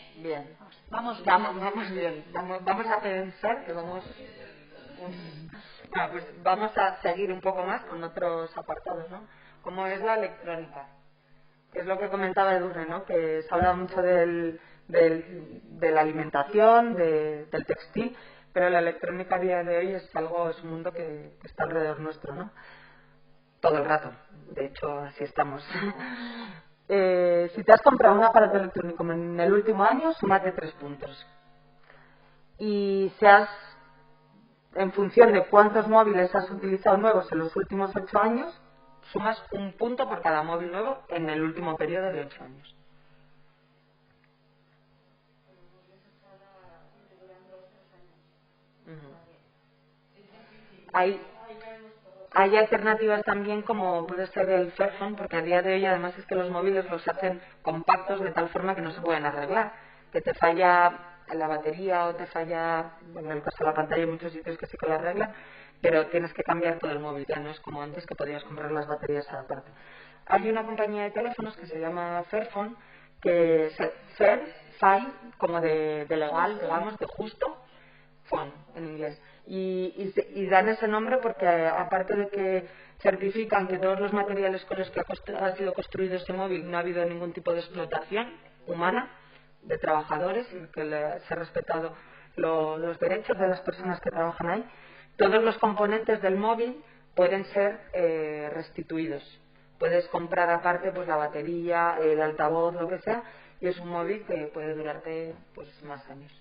Vamos bien. Vamos a pensar que vamos. Pues vamos a seguir un poco más con otros apartados, ¿no? Como es la electrónica, que es lo que comentaba Edurne, ¿no? Que se habla mucho de la alimentación, del textil, pero la electrónica a día de hoy es un mundo que está alrededor nuestro, ¿no? Todo el rato. De hecho, así estamos. Si te has comprado un aparato electrónico en el último año, súmate 3 puntos. Y en función de cuántos móviles has utilizado nuevos en los últimos 8 años, sumas 1 punto por cada móvil nuevo en el último periodo de 8 años. Hay alternativas también, como puede ser el Fairphone, porque a día de hoy además es que los móviles los hacen compactos de tal forma que no se pueden arreglar, que te falla la batería o te falla, bueno, en el caso de la pantalla hay muchos sitios que sí que la arreglan, pero tienes que cambiar todo el móvil, ya no es como antes que podías comprar las baterías aparte. Hay una compañía de teléfonos que se llama Fairphone, que es Fair, como de legal, digamos, de justo, phone en inglés. Y dan ese nombre porque, aparte de que certifican que todos los materiales con los que ha sido construido este móvil no ha habido ningún tipo de explotación humana de trabajadores, y que se ha respetado los derechos de las personas que trabajan ahí, todos los componentes del móvil pueden ser restituidos. Puedes comprar aparte pues la batería, el altavoz, lo que sea, y es un móvil que puede durarte pues más años.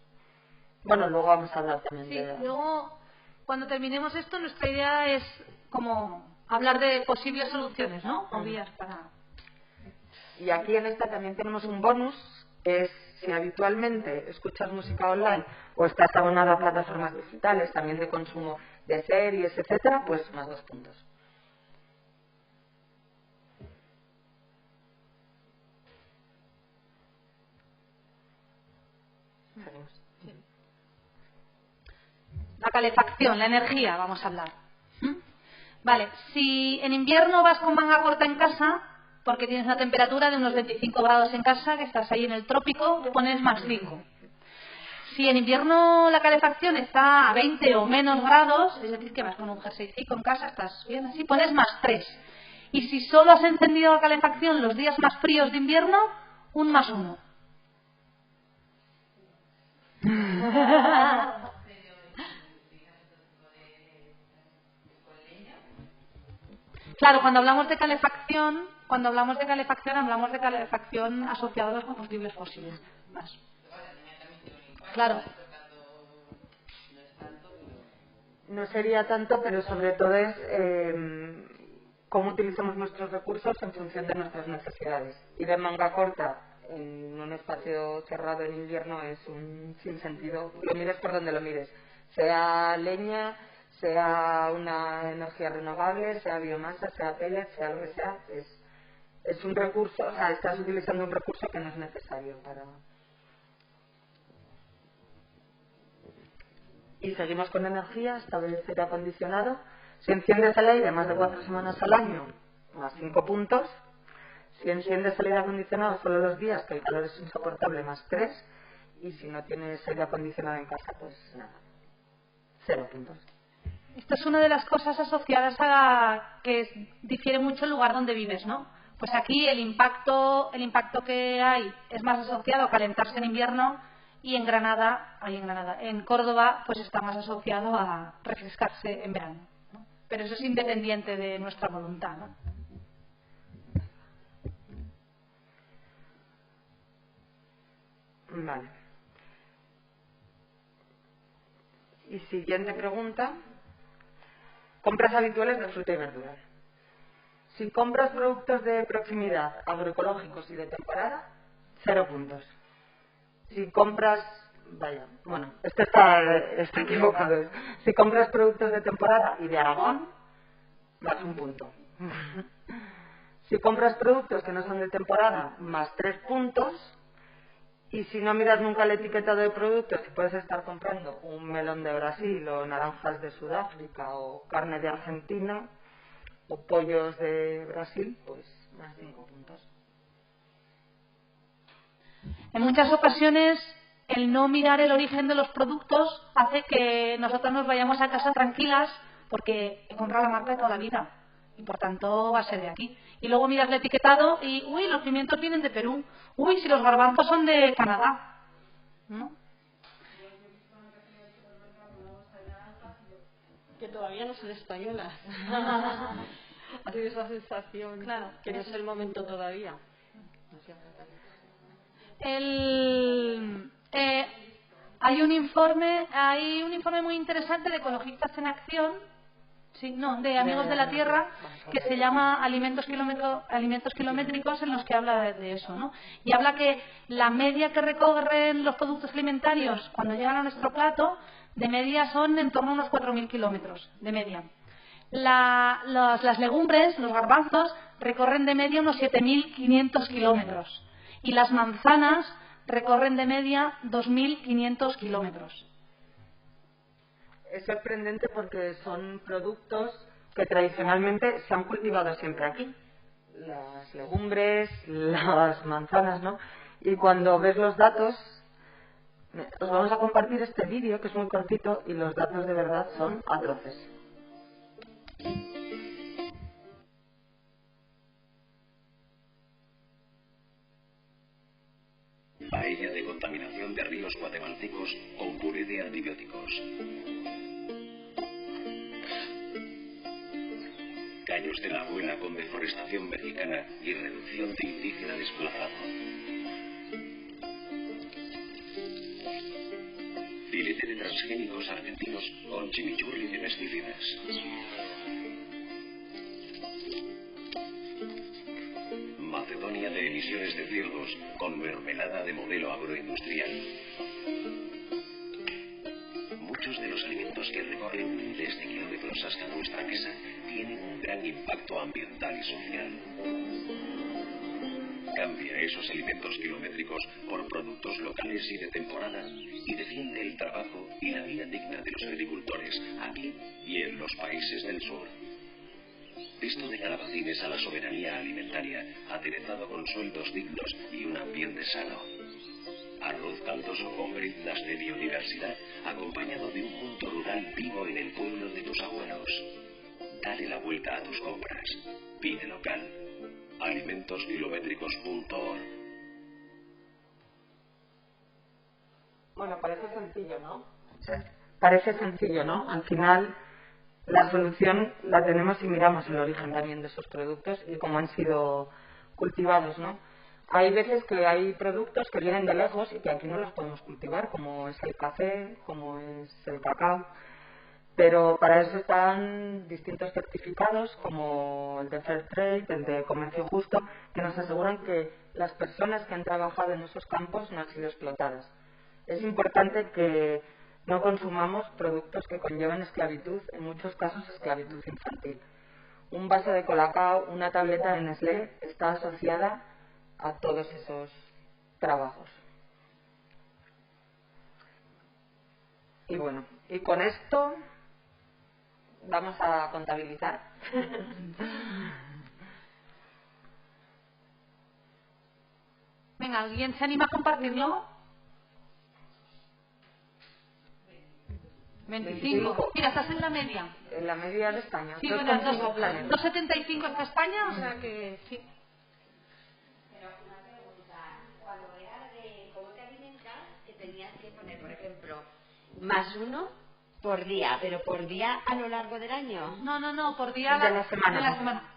Bueno, luego vamos a hablar también de... Luego, cuando terminemos esto, nuestra idea es como hablar de posibles soluciones, ¿no? O vías para... Y aquí en esta también tenemos un bonus, que es si habitualmente escuchas música online o estás abonado a plataformas digitales, también de consumo de series, etcétera, pues más 2 puntos. La calefacción, la energía, vamos a hablar. Vale, si en invierno vas con manga corta en casa, porque tienes una temperatura de unos 25 grados en casa, que estás ahí en el trópico, pones más 5. Si en invierno la calefacción está a 20 o menos grados, es decir, que vas con un jerseycico en casa, estás bien así, pones más 3. Y si solo has encendido la calefacción los días más fríos de invierno, un más 1. Claro, cuando hablamos de calefacción hablamos de calefacción asociada a los combustibles fósiles. Más. Claro. No sería tanto, pero sobre todo es cómo utilizamos nuestros recursos en función de nuestras necesidades. Ir de manga corta en un espacio cerrado en invierno es un sinsentido. Lo mires por donde lo mires. Sea leña, sea una energía renovable, sea biomasa, sea pellet, sea lo que sea, es un recurso, o sea, estás utilizando un recurso que no es necesario para... Y seguimos con energía, esta vez aire acondicionado. Si enciendes el aire más de 4 semanas al año, más 5 puntos. Si enciendes el aire acondicionado solo los días que el calor es insoportable, más 3. Y si no tienes aire acondicionado en casa, pues nada, 0 puntos. Esto es una de las cosas asociadas a que difiere mucho el lugar donde vives, ¿no? Pues aquí el impacto que hay es más asociado a calentarse en invierno, y en Córdoba, pues está más asociado a refrescarse en verano, ¿no? Pero eso es independiente de nuestra voluntad, ¿no? Vale. Y siguiente pregunta. Compras habituales de fruta y verdura. Si compras productos de proximidad, agroecológicos y de temporada, 0 puntos. Si compras, esto está equivocado. Si compras productos de temporada y de Aragón, más 1 punto. Si compras productos que no son de temporada, más 3 puntos. Y si no miras nunca el etiquetado de productos, si puedes estar comprando un melón de Brasil o naranjas de Sudáfrica o carne de Argentina o pollos de Brasil, pues más 5 puntos. En muchas ocasiones el no mirar el origen de los productos hace que nosotros nos vayamos a casa tranquilas porque he comprado la marca de toda la vida y por tanto va a ser de aquí. Y luego miras el etiquetado y, uy, los pimientos vienen de Perú. Uy, si los garbanzos son de Canadá, ¿no? Que todavía no son españolas. Ha sido esa sensación, claro, que no es el momento todavía. Hay un informe muy interesante de Ecologistas en Acción, de Amigos de la Tierra, que se llama Alimentos Kilométricos, en los que habla de eso, ¿no? Y habla que la media que recorren los productos alimentarios cuando llegan a nuestro plato, de media son en torno a unos 4.000 kilómetros, de media. Las legumbres, los garbanzos, recorren de media unos 7.500 kilómetros. Y las manzanas recorren de media 2.500 kilómetros. Es sorprendente porque son productos que tradicionalmente se han cultivado siempre aquí. las legumbres, las manzanas, ¿no? Y cuando ves los datos, os vamos a compartir este vídeo que es muy cortito y los datos de verdad son atroces. Paella de contaminación de ríos guatemaltecos con puré de antibióticos. Caños de la abuela con deforestación mexicana y reducción de indígena desplazado. Filete de transgénicos argentinos con chimichurri de pesticidas. Macedonia de emisiones de CO2 con mermelada de modelo agroindustrial. Muchos de los alimentos que recorren miles de kilómetros hasta nuestra mesa tienen un gran impacto ambiental y social. Cambia esos alimentos kilométricos por productos locales y de temporada y defiende el trabajo y la vida digna de los agricultores aquí y en los países del sur. Esto de calabacines a la soberanía alimentaria, aderezado con sueldos dignos y un ambiente sano. Arroz caldoso con briznas de biodiversidad, acompañado de un mundo rural vivo en el pueblo de tus abuelos. Dale la vuelta a tus compras. Pide local. alimentoskilométricos.org. Bueno, parece sencillo, ¿no? Parece sencillo, ¿no? Al final la solución la tenemos si miramos el origen también de esos productos y cómo han sido cultivados, ¿no? Hay veces que hay productos que vienen de lejos y que aquí no los podemos cultivar, como es el café, como es el cacao, pero para eso están distintos certificados como el de Fair Trade, el de Comercio Justo, que nos aseguran que las personas que han trabajado en esos campos no han sido explotadas. Es importante que no consumamos productos que conllevan esclavitud, en muchos casos esclavitud infantil. Un vaso de Colacao, una tableta de Nestlé está asociada a todos esos trabajos. Y bueno, y con esto vamos a contabilizar. Venga, ¿alguien se anima a compartirlo? 25. Mira, estás en la media. En la media de España. Sí, bueno, 2,75 está España, o sea que sí. Pero una pregunta, cuando era de cómo te alimentas, que tenías que poner, por ejemplo, +1 por día, pero por día a lo largo del año. No, por día de la semana. De la semana.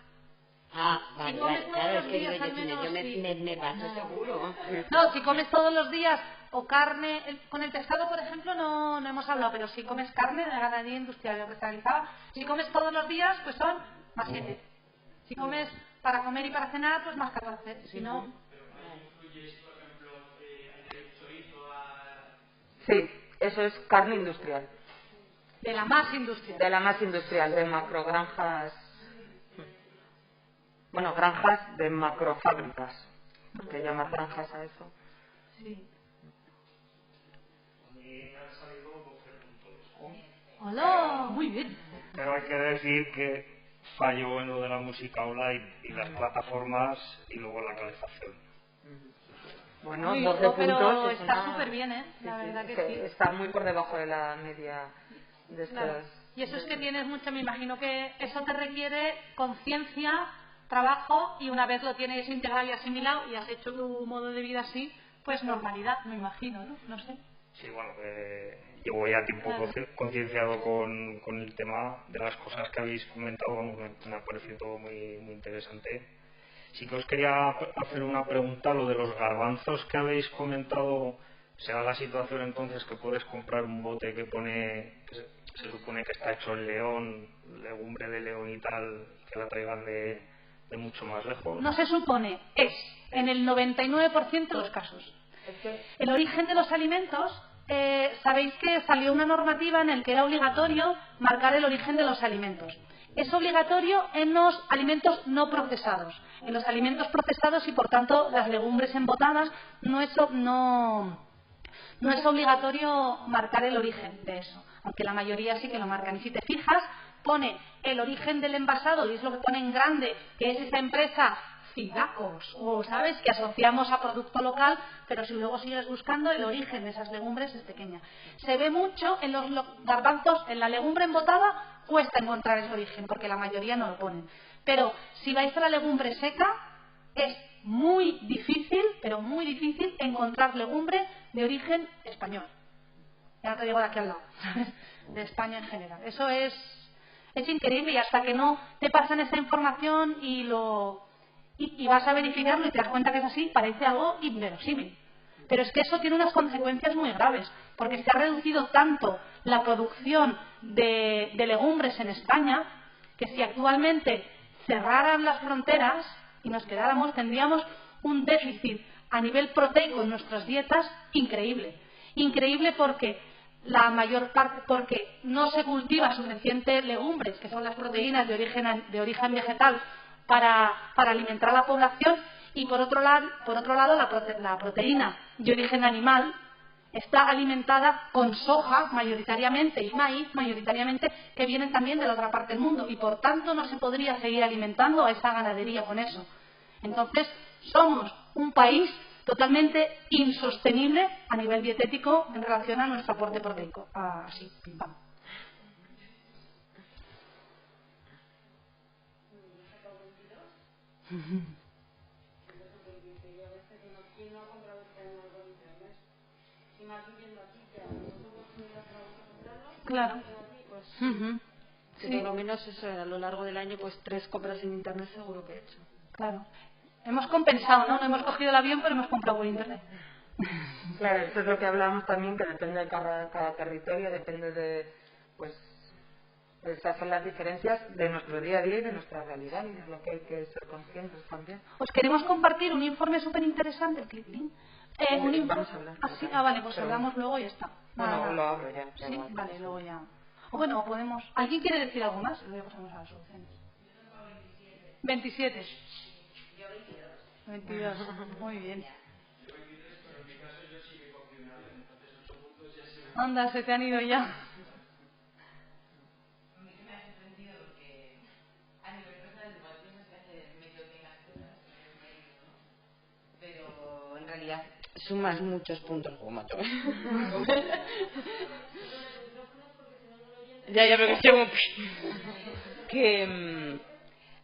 Ah, vale, Si comes claro, todos es que los días, al menos, yo sí. me paso seguro. No, si comes todos los días o carne, con el pescado, por ejemplo, no hemos hablado, pero si comes carne de ganadería industrial o restaurizada, si comes todos los días, pues son +7. Si comes para comer y para cenar, pues +14. Si no... Sí, eso es carne industrial. De la más industrial. De la más industrial, de macrogranjas. Bueno, granjas de macrofábricas. Que llaman granjas a eso. Sí. Hola, muy bien. Pero hay que decir que falló en lo de la música online y las plataformas y luego la calefacción. Bueno, Uy, 12 pero puntos. está súper bien, ¿eh? La verdad que sí. Está muy por debajo de la media de estos. Claro. Y eso es que tienes mucho, me imagino que eso te requiere conciencia, trabajo, y una vez lo tienes integrado y asimilado y has hecho tu modo de vida así, pues normalidad, me imagino, ¿no? No sé. Sí, bueno, llevo ya tiempo concienciado con el tema de las cosas que habéis comentado, me ha parecido todo muy, muy interesante. Sí que os quería hacer una pregunta, lo de los garbanzos que habéis comentado. ¿Se da la situación entonces que puedes comprar un bote que pone, que se supone que está hecho en León, legumbre de León y tal, que la traigan de mucho más lejos? No se supone, es en el 99% de los casos. El origen de los alimentos, sabéis que salió una normativa en la que era obligatorio marcar el origen de los alimentos. Es obligatorio en los alimentos no procesados. En los alimentos procesados y por tanto las legumbres embotadas no es obligatorio marcar el origen de eso, aunque la mayoría sí que lo marcan. Y si te fijas, pone el origen del envasado y es lo que pone en grande, que es esa empresa Cidacos, o sabes, que asociamos a producto local, pero si luego sigues buscando, el origen de esas legumbres es pequeña. Se ve mucho en los garbanzos, en la legumbre embotada cuesta encontrar ese origen, porque la mayoría no lo ponen. Pero si vais a la legumbre seca, es muy difícil, pero muy difícil, encontrar legumbre de origen español. Ya no te digo de aquí al lado, ¿sabes? De España en general. Eso es increíble, y hasta que no te pasan esa información y vas a verificarlo y te das cuenta que es así, parece algo inverosímil. Pero es que eso tiene unas consecuencias muy graves, porque se ha reducido tanto la producción de legumbres en España, que si actualmente cerraran las fronteras y nos quedáramos, tendríamos un déficit a nivel proteico en nuestras dietas increíble. Increíble porque la mayor parte, porque no se cultiva suficiente legumbres, que son las proteínas de origen vegetal, para alimentar a la población, y por otro lado la proteína de origen animal está alimentada con soja mayoritariamente y maíz mayoritariamente, que vienen también de la otra parte del mundo, y por tanto no se podría seguir alimentando a esa ganadería con eso. Entonces somos un país totalmente insostenible a nivel dietético en relación a nuestro aporte proteico. Así, pim pam. Claro. Sí. Por lo menos eso, a lo largo del año, pues 3 compras en internet seguro que he hecho. Claro. Hemos compensado, ¿no? No hemos cogido el avión, pero hemos comprado por internet. Claro, eso es lo que hablamos también, que depende de cada territorio, depende de, pues, esas son las diferencias de nuestro día a día y de nuestra realidad, y es lo que hay que ser conscientes también. Os queremos compartir un informe súper interesante, un informe. Vamos a hablar. Vale, pues hablamos luego y ya está. Bueno, lo abro ya. Sí, vale, luego ya. O bueno, podemos. ¿Alguien quiere decir algo más? Luego pasamos a las soluciones. 27. 22. Muy bien. Anda, se te han ido ya. Pero en realidad sumas muchos puntos como mato. Ya, pero que estoy como... que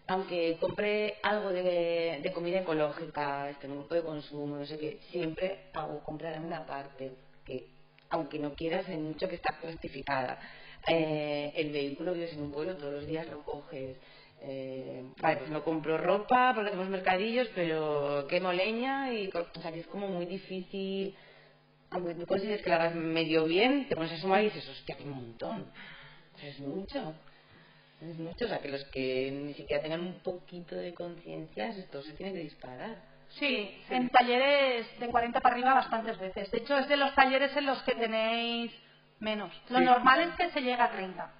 aunque compré algo de comida ecológica, en un grupo de consumo, no sé qué, siempre hago comprar en una parte que, aunque no quieras, hay mucho que está justificada. El vehículo, vives en un pueblo, todos los días lo coges. Vale, pues no compro ropa porque hacemos mercadillos, pero quemo leña y, o sea, que es como muy difícil. Aunque tú consideres que lo hagas medio bien, te pones a sumar y dices, hostia, qué montón. Es mucho. Es mucho, o sea, que los que ni siquiera tengan un poquito de conciencia, esto se tiene que disparar. Sí, en talleres de 40 para arriba bastantes veces. De hecho, es de los talleres en los que tenéis menos. Lo normal es que se llega a 30.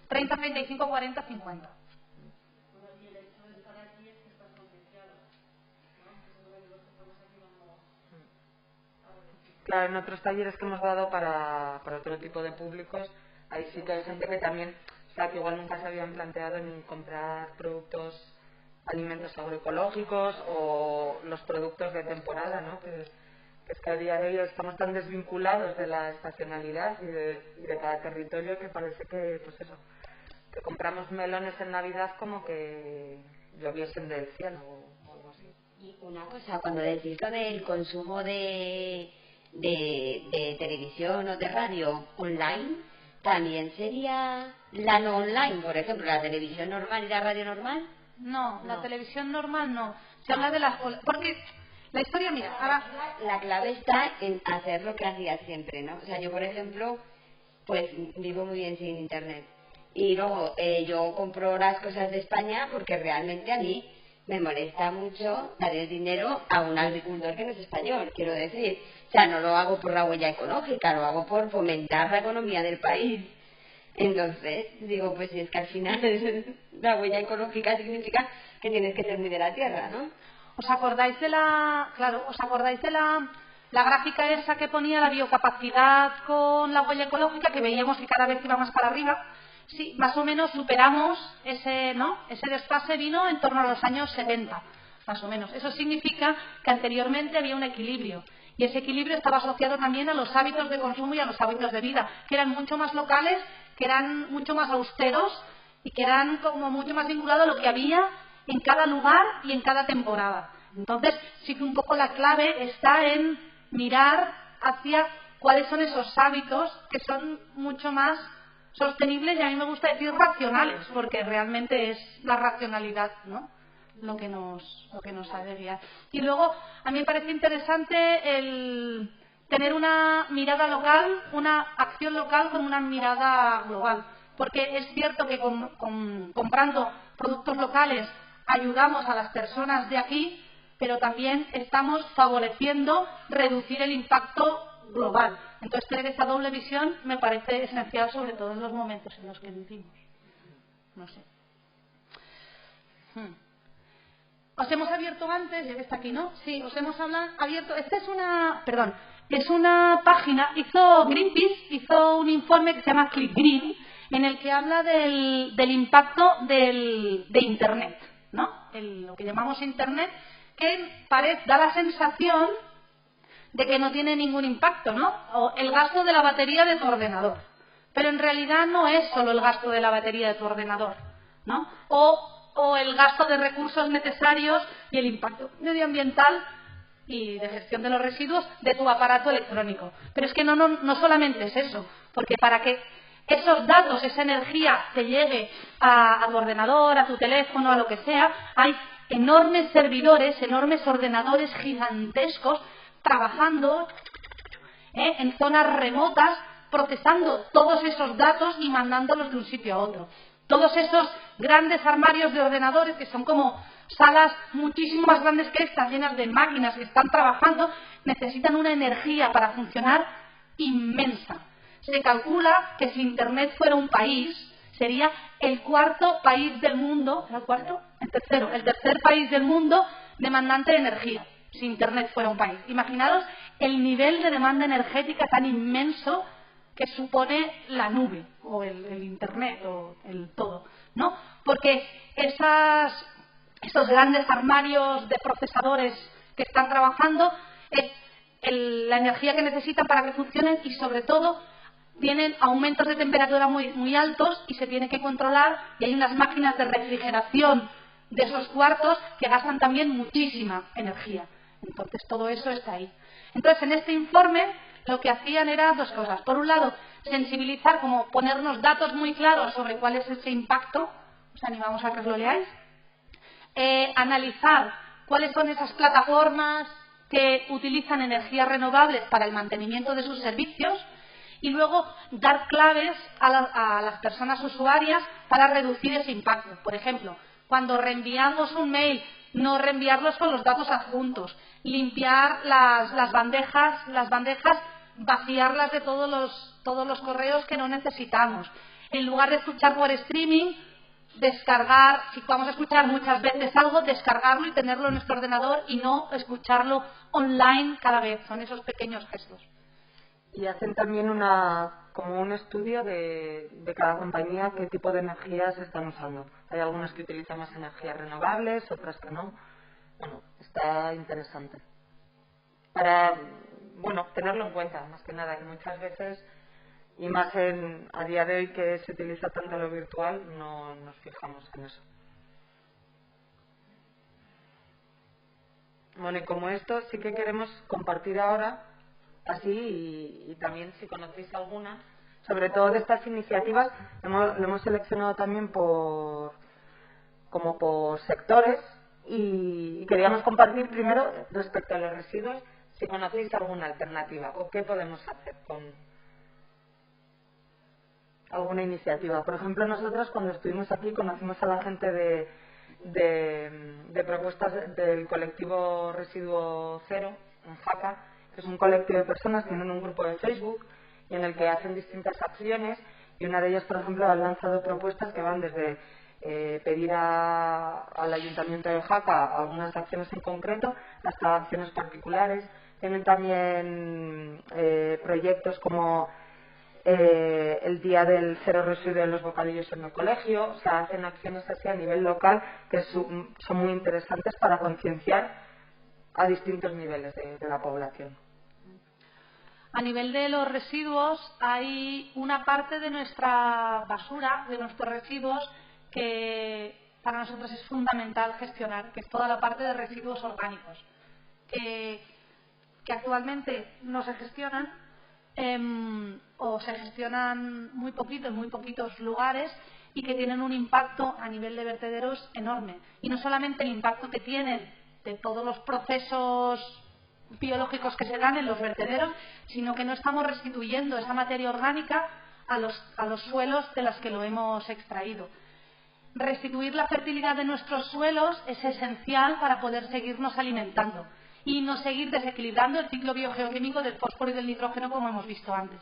30, 35, 40, 50. Claro, en otros talleres que hemos dado para otro tipo de públicos, ahí sí que hay gente que también, o sea, que igual nunca se habían planteado en comprar alimentos agroecológicos o los productos de temporada, ¿no? Que es que a día de hoy estamos tan desvinculados de la estacionalidad y de cada territorio, que parece que, pues eso, que compramos melones en Navidad como que lloviesen del cielo o algo así. Y una cosa, cuando decís lo del consumo de televisión o de radio online, también sería la no online, por ejemplo, la televisión normal y la radio normal. No, la televisión normal no. Se habla de las... Porque la historia, mira, ahora... La clave está en hacer lo que hacía siempre, ¿no? O sea, yo, por ejemplo, pues vivo muy bien sin internet. Y luego yo compro las cosas de España porque realmente a mí me molesta mucho dar el dinero a un agricultor que no es español, quiero decir. O sea, no lo hago por la huella ecológica, lo hago por fomentar la economía del país. Entonces, digo, pues si es que al final la huella ecológica significa que tienes que ser muy de la tierra, ¿no? ¿Os acordáis de la gráfica esa que ponía la biocapacidad con la huella ecológica, que veíamos que cada vez iba más para arriba? sí, más o menos superamos ese desfase, vino en torno a los años 70, más o menos. Eso significa que anteriormente había un equilibrio. Y ese equilibrio estaba asociado también a los hábitos de consumo y a los hábitos de vida, que eran mucho más locales, que eran mucho más austeros y que eran como mucho más vinculados a lo que había en cada lugar y en cada temporada. Entonces, sí que un poco la clave está en mirar hacia cuáles son esos hábitos que son mucho más sostenibles y a mí me gusta decir racionales, porque realmente es la racionalidad, ¿no?, lo que nos ha de guiar. Y luego, a mí me parece interesante el tener una mirada local, una acción local con una mirada global, porque es cierto que comprando productos locales ayudamos a las personas de aquí, pero también estamos favoreciendo reducir el impacto global. Entonces, tener esta doble visión me parece esencial, sobre todo en los momentos en los que vivimos. No sé. Os hemos abierto antes, ya que está aquí, ¿no? Sí, os hemos abierto. Esta es una página, Greenpeace hizo un informe que se llama Click Green, en el que habla del impacto de Internet, ¿no? Lo que llamamos Internet, que da la sensación de que no tiene ningún impacto, ¿no? O el gasto de la batería de tu ordenador. Pero en realidad no es solo el gasto de la batería de tu ordenador, ¿no? O el gasto de recursos necesarios y el impacto medioambiental y de gestión de los residuos de tu aparato electrónico. Pero es que no solamente es eso, porque para que esos datos, esa energía te llegue a tu ordenador, a tu teléfono, a lo que sea, hay enormes servidores, enormes ordenadores gigantescos trabajando en zonas remotas, procesando todos esos datos y mandándolos de un sitio a otro. Todos esos grandes armarios de ordenadores, que son como salas muchísimo más grandes que estas, llenas de máquinas que están trabajando, necesitan una energía para funcionar inmensa. Se calcula que si Internet fuera un país, sería el cuarto país del mundo, ¿era el cuarto? El tercer país del mundo demandante de energía, si Internet fuera un país. Imaginaros el nivel de demanda energética tan inmenso que supone la nube o el Internet o el todo, ¿no? Porque esos grandes armarios de procesadores que están trabajando es la energía que necesitan para que funcionen y sobre todo tienen aumentos de temperatura muy altos y se tiene que controlar, y hay unas máquinas de refrigeración de esos cuartos que gastan también muchísima energía. Entonces todo eso está ahí. Entonces en este informe lo que hacían era dos cosas. Por un lado, sensibilizar, como ponernos datos muy claros sobre cuál es ese impacto. Os animamos a que os lo leáis. Analizar cuáles son esas plataformas que utilizan energías renovables para el mantenimiento de sus servicios y luego dar claves a las personas usuarias para reducir ese impacto. Por ejemplo, cuando reenviamos un mail, no reenviarlos con los datos adjuntos, limpiar las bandejas, vaciarlas de todos los correos que no necesitamos. En lugar de escuchar por streaming, descargar, si vamos a escuchar muchas veces algo, descargarlo y tenerlo en nuestro ordenador y no escucharlo online cada vez. Son esos pequeños gestos. Y hacen también como un estudio de cada compañía qué tipo de energías están usando. Hay algunas que utilizan más energías renovables, otras que no. Bueno, está interesante. Para, tenerlo en cuenta, más que nada, que muchas veces, y más a día de hoy que se utiliza tanto lo virtual, no nos fijamos en eso. Bueno, y como esto sí que queremos compartir ahora, así, y también si conocéis alguna, sobre todo de estas iniciativas, lo hemos seleccionado también por sectores y queríamos compartir primero respecto a los residuos, si conocéis alguna alternativa o qué podemos hacer con alguna iniciativa. Por ejemplo, nosotros cuando estuvimos aquí conocimos a la gente de propuestas del colectivo Residuo Cero en Jaca, que es un colectivo de personas que tienen un grupo de Facebook y en el que hacen distintas acciones, y una de ellas, por ejemplo, ha lanzado propuestas que van desde pedir al Ayuntamiento de Jaca algunas acciones en concreto hasta acciones particulares. Tienen también proyectos como el día del cero residuo en los bocadillos en el colegio. O sea, hacen acciones así a nivel local que son muy interesantes para concienciar a distintos niveles de la población. A nivel de los residuos, hay una parte de nuestra basura, de nuestros residuos, que para nosotros es fundamental gestionar, que es toda la parte de residuos orgánicos, que actualmente no se gestionan o se gestionan muy poquito en muy poquitos lugares y que tienen un impacto a nivel de vertederos enorme. Y no solamente el impacto que tienen de todos los procesos biológicos que se dan en los vertederos, sino que no estamos restituyendo esa materia orgánica a los suelos de las que lo hemos extraído. Restituir la fertilidad de nuestros suelos es esencial para poder seguirnos alimentando y no seguir desequilibrando el ciclo biogeoquímico del fósforo y del nitrógeno como hemos visto antes.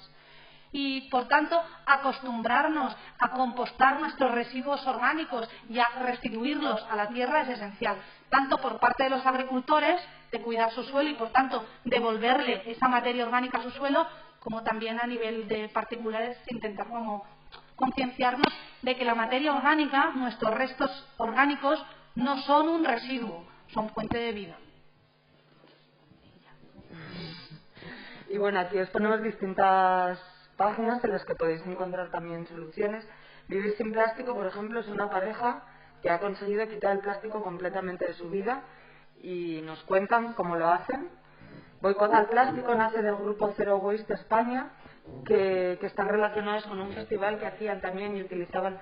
Y, por tanto, acostumbrarnos a compostar nuestros residuos orgánicos y a restituirlos a la tierra es esencial, tanto por parte de los agricultores, de cuidar su suelo y, por tanto, devolverle esa materia orgánica a su suelo, como también a nivel de particulares, intentar como concienciarnos de que la materia orgánica, nuestros restos orgánicos, no son un residuo, son fuente de vida. Y bueno, aquí os ponemos distintas páginas en las que podéis encontrar también soluciones. Vivir sin plástico, por ejemplo, es una pareja que ha conseguido quitar el plástico completamente de su vida y nos cuentan cómo lo hacen. Boicot al plástico nace del grupo Zero Waste España, que están relacionados con un festival que hacían también y utilizaban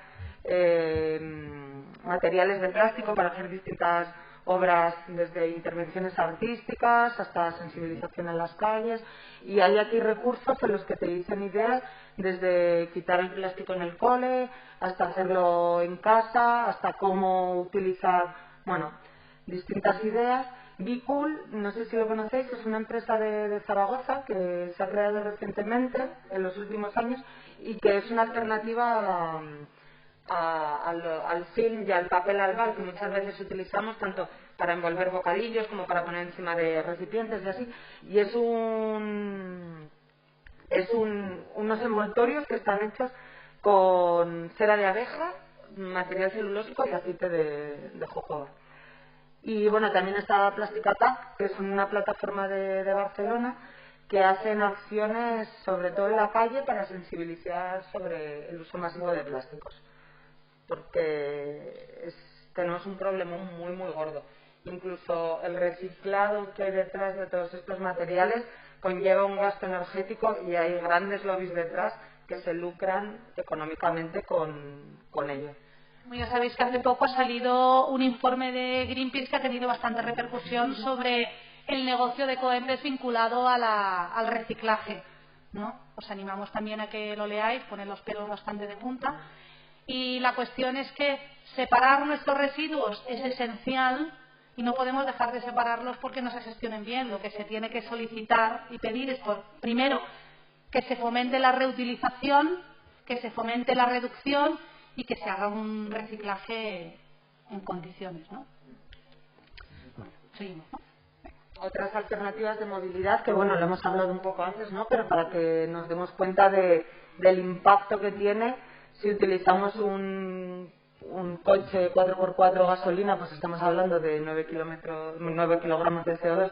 materiales de plástico para hacer distintas obras, desde intervenciones artísticas hasta sensibilización en las calles, y hay aquí recursos en los que te dicen ideas desde quitar el plástico en el cole hasta hacerlo en casa, hasta cómo utilizar, bueno, distintas ideas. Be Cool, no sé si lo conocéis, es una empresa de Zaragoza que se ha creado recientemente, en los últimos años, y que es una alternativa al film y al papel albal que muchas veces utilizamos tanto para envolver bocadillos como para poner encima de recipientes y así, y es unos envoltorios que están hechos con cera de abeja, material celulósico y aceite de jojoba. Y bueno, también está Plastic Attack, que es una plataforma de Barcelona que hacen acciones sobre todo en la calle para sensibilizar sobre el uso masivo de plásticos, porque tenemos un problema muy muy gordo. Incluso el reciclado que hay detrás de todos estos materiales conlleva un gasto energético y hay grandes lobbies detrás que se lucran económicamente con ello. Ya sabéis que hace poco ha salido un informe de Greenpeace que ha tenido bastante repercusión sobre el negocio de Coembes vinculado al reciclaje, ¿no? Os animamos también a que lo leáis, pone los pelos bastante de punta. Y la cuestión es que separar nuestros residuos es esencial y no podemos dejar de separarlos porque no se gestionen bien. Lo que se tiene que solicitar y pedir es, primero, que se fomente la reutilización, que se fomente la reducción y que se haga un reciclaje en condiciones, ¿no? Bueno, seguimos, ¿no? Otras alternativas de movilidad, que bueno, lo hemos hablado un poco antes, ¿no? Pero para que nos demos cuenta del impacto que tiene si utilizamos un coche 4x4 gasolina, pues estamos hablando de 9 kilogramos de CO2.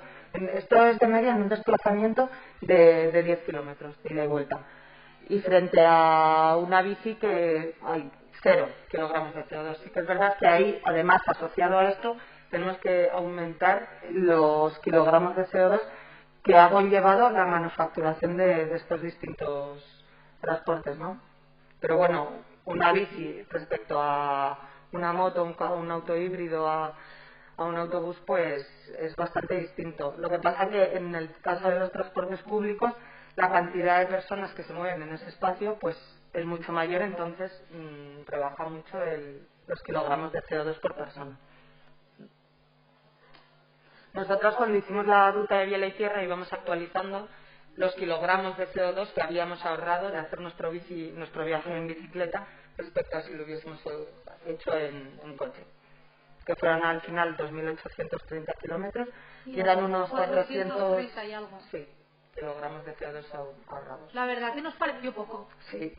Esto es de media en un desplazamiento de 10 kilómetros ida y vuelta. Y frente a una bici que hay 0 kilogramos de CO2. Sí que es verdad que ahí, además, asociado a esto, tenemos que aumentar los kilogramos de CO2 que ha conllevado la manufacturación de estos distintos transportes, ¿no? Pero bueno, una bici respecto a una moto, un auto híbrido, a un autobús, pues es bastante distinto. Lo que pasa que en el caso de los transportes públicos, la cantidad de personas que se mueven en ese espacio pues es mucho mayor, entonces rebaja mucho los kilogramos de CO2 por persona. Nosotros cuando hicimos la ruta de Biela y Tierra íbamos actualizando los kilogramos de CO2 que habíamos ahorrado de hacer nuestro viaje en bicicleta respecto a si lo hubiésemos hecho en coche, que fueron al final 2.830 kilómetros y eran unos 400 y algo. Sí, kilogramos de CO2 ahorrados. La verdad que nos pareció poco. Sí,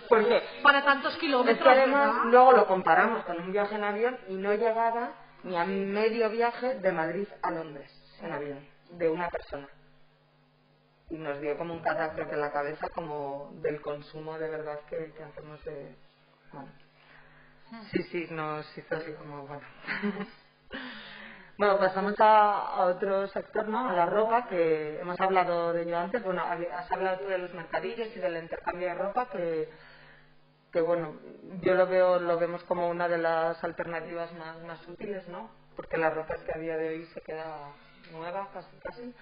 porque Para tantos kilómetros. es que además ¿verdad? luego lo comparamos con un viaje en avión y no llegaba ni a medio viaje de Madrid a Londres en avión, de una persona. Y nos dio como un carácter en la cabeza como del consumo de verdad que hacemos de... Bueno, sí, nos hizo así como, bueno. Bueno, pasamos a otro sector, ¿no? A la ropa, que hemos hablado de ello antes. Bueno, has hablado tú de los mercadillos y del intercambio de ropa, que bueno, yo lo vemos como una de las alternativas más útiles, ¿no? Porque la ropa es que a día de hoy se queda nueva, casi.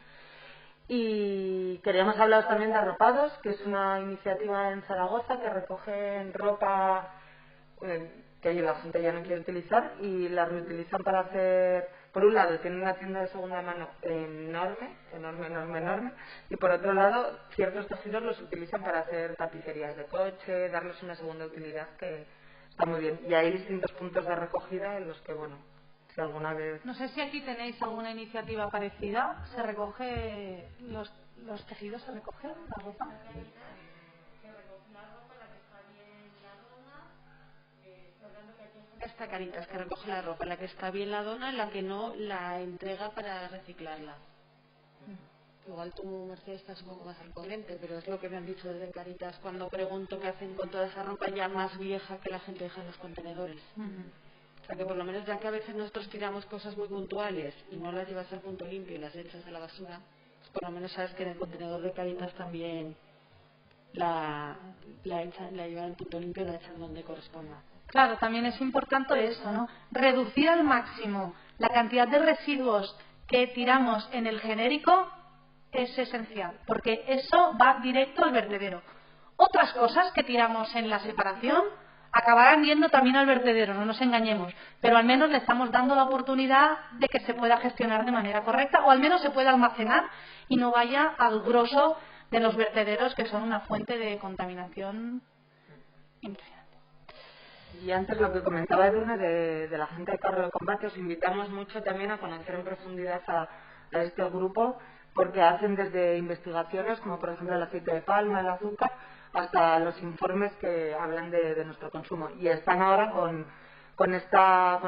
Y queríamos hablar también de Arropados, que es una iniciativa en Zaragoza que recogen ropa que la gente ya no quiere utilizar y la reutilizan para hacer, por un lado tienen una tienda de segunda mano enorme, y por otro lado ciertos tejidos los utilizan para hacer tapicerías de coche, darles una segunda utilidad que está muy bien. Y hay distintos puntos de recogida en los que, bueno, si alguna vez... No sé si aquí tenéis alguna iniciativa parecida. ¿Se recoge los tejidos? ¿Se recoge la ropa? Esta Caritas que recoge la ropa, la que está bien la dona, la que no la entrega para reciclarla. Igual tú, Mercedes, estás un poco más al corriente, pero es lo que me han dicho desde Caritas cuando pregunto qué hacen con toda esa ropa ya más vieja que la gente deja en los contenedores. O sea que por lo menos, ya que a veces nosotros tiramos cosas muy puntuales y no las llevas al punto limpio y las echas a la basura, pues por lo menos sabes que en el contenedor de Caritas también la llevan al punto limpio y la echan donde corresponda. Claro, también es importante eso, ¿no? Reducir al máximo la cantidad de residuos que tiramos en el genérico es esencial, porque eso va directo al vertedero. Otras cosas que tiramos en la separación acabarán yendo también al vertedero, no nos engañemos, pero al menos le estamos dando la oportunidad de que se pueda gestionar de manera correcta o al menos se pueda almacenar y no vaya al grosso de los vertederos, que son una fuente de contaminación impresionante. Y antes lo que comentaba Edurne de la gente de Carro de Combate, os invitamos mucho también a conocer en profundidad a este grupo, porque hacen desde investigaciones como por ejemplo el aceite de palma, el azúcar, hasta los informes que hablan de nuestro consumo. Y están ahora con esta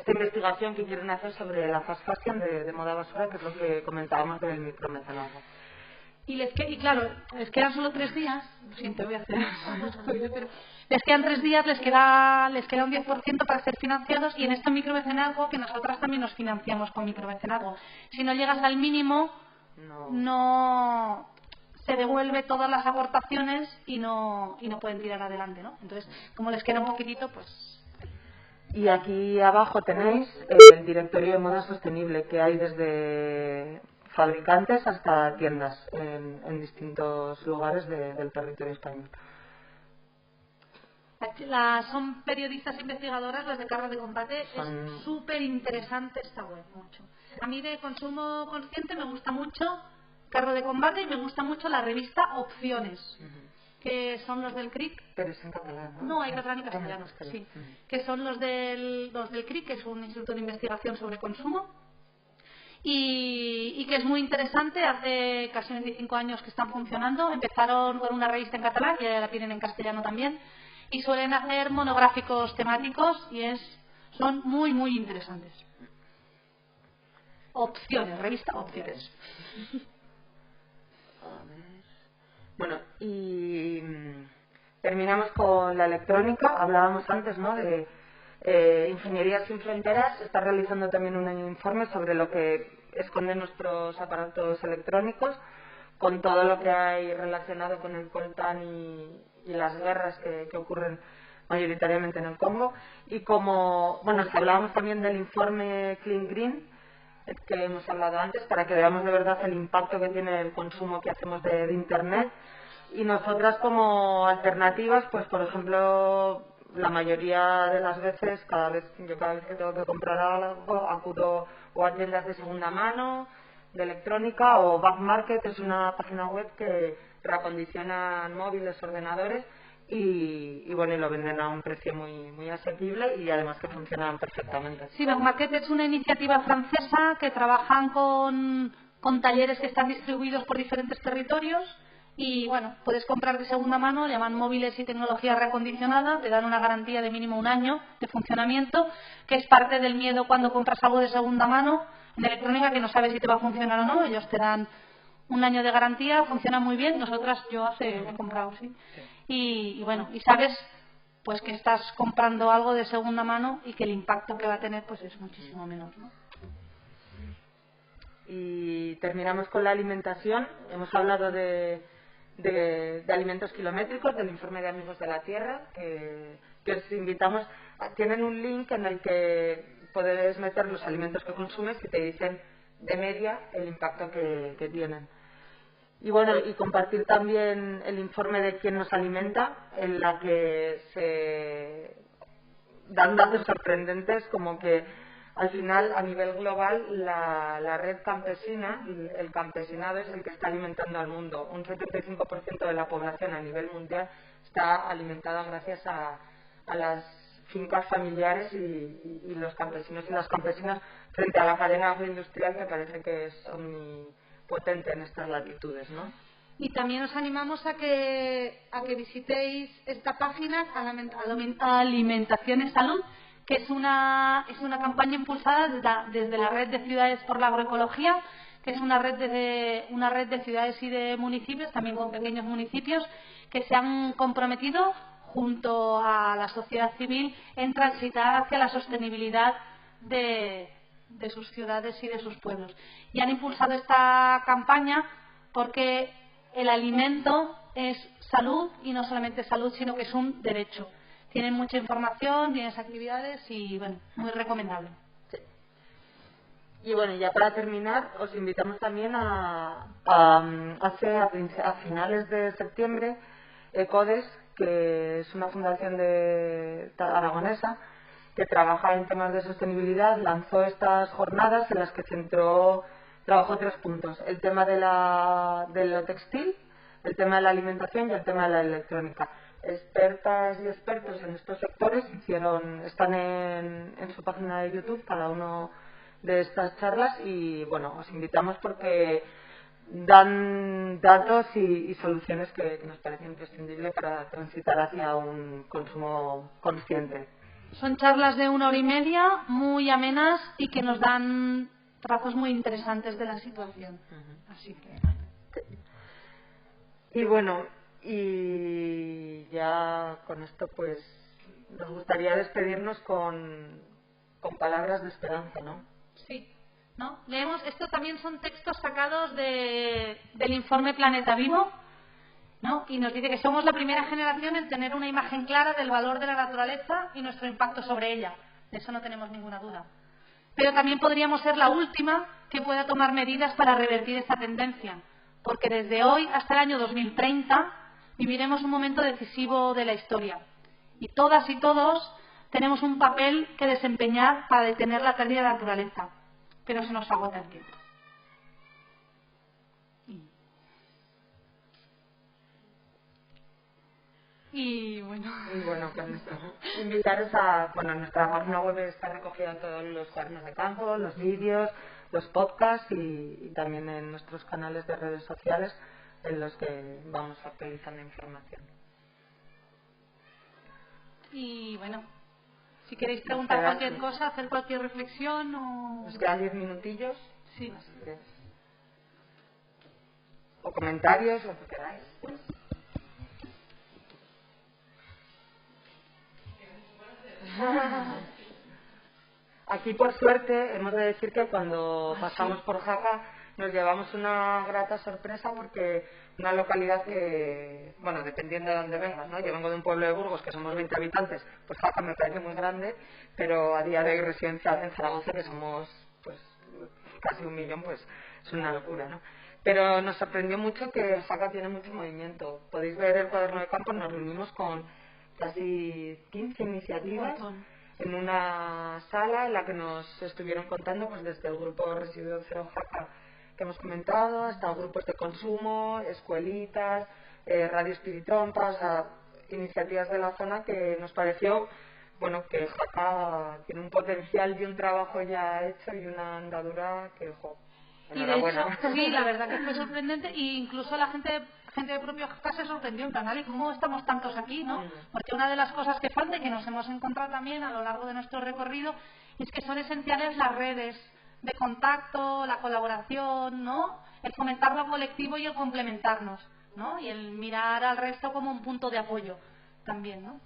investigación que quieren hacer sobre la fast fashion de moda basura, que es lo que comentábamos del micromecenazgo. Y claro, les quedan solo 3 días. Lo siento, voy a hacer pero les quedan 3 días, les queda un 10% para ser financiados, y en este micromecenazgo, que nosotras también nos financiamos con micromecenazgo, si no llegas al mínimo, no se devuelve todas las aportaciones y no pueden tirar adelante, ¿no? Entonces, como les queda un poquitito, pues... Y aquí abajo tenéis el directorio de moda sostenible, que hay desde fabricantes hasta tiendas en distintos lugares del territorio español. Son periodistas investigadoras, las de Carro de Combate. Es súper interesante esta web, mucho. A mí de consumo consciente me gusta mucho Carro de Combate y me gusta mucho la revista Opciones, que son los del CRIC. Pero es en catalán, ¿no? No, hay catalán y castellano, sí. Que son los del CRIC, que es un instituto de investigación sobre consumo. Y que es muy interesante. Hace casi 25 años que están funcionando. Empezaron con una revista en catalán, y ya la tienen en castellano también. Y suelen hacer monográficos temáticos y son muy, muy interesantes. Opciones, revista Opciones. Bueno, y terminamos con la electrónica. Hablábamos antes, ¿no?, de Ingeniería Sin Fronteras. Está realizando también un informe sobre lo que esconden nuestros aparatos electrónicos, con todo lo que hay relacionado con el coltán y las guerras que ocurren mayoritariamente en el Congo. Y como, bueno, hablábamos también del informe Clean Green, que hemos hablado antes, para que veamos de verdad el impacto que tiene el consumo que hacemos de Internet. Y nosotras, como alternativas, pues por ejemplo, la mayoría de las veces, cada vez que tengo que comprar algo, acudo o a tiendas de segunda mano, de electrónica, o Back Market, es una página web que reacondicionan móviles, ordenadores, y bueno, y lo venden a un precio muy, muy asequible, y además que funcionan perfectamente. Sí, Back Market es una iniciativa francesa que trabajan con con talleres que están distribuidos por diferentes territorios. Y bueno, puedes comprar de segunda mano, llaman móviles y tecnología reacondicionada, te dan una garantía de mínimo 1 año de funcionamiento, que es parte del miedo cuando compras algo de segunda mano en electrónica, que no sabes si te va a funcionar o no. Ellos te dan 1 año de garantía, funciona muy bien. Yo he comprado, sí. Y bueno, y sabes pues que estás comprando algo de segunda mano y que el impacto que va a tener pues es muchísimo menor, ¿no? Y terminamos con la alimentación. Hemos hablado de alimentos kilométricos, del informe de Amigos de la Tierra, que os invitamos. Tienen un link en el que puedes meter los alimentos que consumes y te dicen de media el impacto que tienen. Y bueno, y compartir también el informe de quién nos alimenta, en la que se dan datos sorprendentes, como que al final, a nivel global, la red campesina, el campesinado es el que está alimentando al mundo. Un 75% de la población a nivel mundial está alimentada gracias a las fincas familiares y los campesinos y las campesinas frente a la cadena agroindustrial, que parece que es omnipotente en estas latitudes, ¿no? Y también os animamos a que visitéis esta página, Alimentación y Salud, que es una campaña impulsada desde la Red de Ciudades por la Agroecología, que es una red de ciudades y de municipios, también con pequeños municipios, que se han comprometido junto a la sociedad civil en transitar hacia la sostenibilidad de sus ciudades y de sus pueblos. Y han impulsado esta campaña porque el alimento es salud, y no solamente salud, sino que es un derecho. Tienen mucha información, tienes actividades y, bueno, muy recomendable. Sí. Y bueno, ya para terminar, os invitamos también a finales de septiembre, ECODES, que es una fundación aragonesa que trabaja en temas de sostenibilidad, lanzó estas jornadas en las que trabajó 3 puntos: el tema de lo textil, el tema de la alimentación y el tema de la electrónica. Expertas y expertos en estos sectores están en su página de YouTube cada uno de estas charlas, y bueno, os invitamos porque dan datos y soluciones que nos parecen imprescindibles para transitar hacia un consumo consciente. Son charlas de 1 hora y media, muy amenas y que nos dan trazos muy interesantes de la situación. Así que... Y bueno, y ya con esto pues nos gustaría despedirnos con palabras de esperanza, ¿no? Sí, ¿no? Leemos, esto también son textos sacados del informe Planeta Vivo, ¿no? Y nos dice que somos la primera generación en tener una imagen clara del valor de la naturaleza y nuestro impacto sobre ella. De eso no tenemos ninguna duda. Pero también podríamos ser la última que pueda tomar medidas para revertir esta tendencia, porque desde hoy hasta el año 2030 viviremos un momento decisivo de la historia. Y todas y todos tenemos un papel que desempeñar para detener la pérdida de la naturaleza. Pero se nos agota el tiempo. Y bueno, con esto invitaros a nuestra página web está recogida todos los cuadernos de campo, los vídeos, los podcasts y también en nuestros canales de redes sociales en los que vamos actualizando información. Y bueno, si queréis preguntar cualquier cosa, hacer cualquier reflexión o... Nos quedan 10 minutillos. Sí. O comentarios, lo que queráis. Aquí, por suerte, hemos de decir que cuando pasamos por Jaca nos llevamos una grata sorpresa, porque una localidad que, bueno, dependiendo de dónde vengas, ¿no? Yo vengo de un pueblo de Burgos que somos 20 habitantes, pues Jaca me parece muy grande, pero a día de hoy residencia en Zaragoza, que somos pues casi 1 millón, pues es una locura, ¿no? Pero nos sorprendió mucho que Jaca tiene mucho movimiento. Podéis ver el cuaderno de campo, nos reunimos con casi 15 iniciativas en una sala en la que nos estuvieron contando, pues desde el grupo Residuo Cero Jaca que hemos comentado, hasta grupos de consumo, escuelitas, Radio Espiritrompa, iniciativas de la zona, que nos pareció, bueno, que Jaca tiene un potencial y un trabajo ya hecho y una andadura que, Y de hecho, sí, la verdad que fue sorprendente, e incluso la gente de propio Jaca se sorprendió en plan, ¿y cómo estamos tantos aquí, no? Porque una de las cosas que falta y que nos hemos encontrado también a lo largo de nuestro recorrido es que son esenciales las redes de contacto, la colaboración, ¿no? El fomentar lo colectivo y el complementarnos, ¿no? Y el mirar al resto como un punto de apoyo también, ¿no?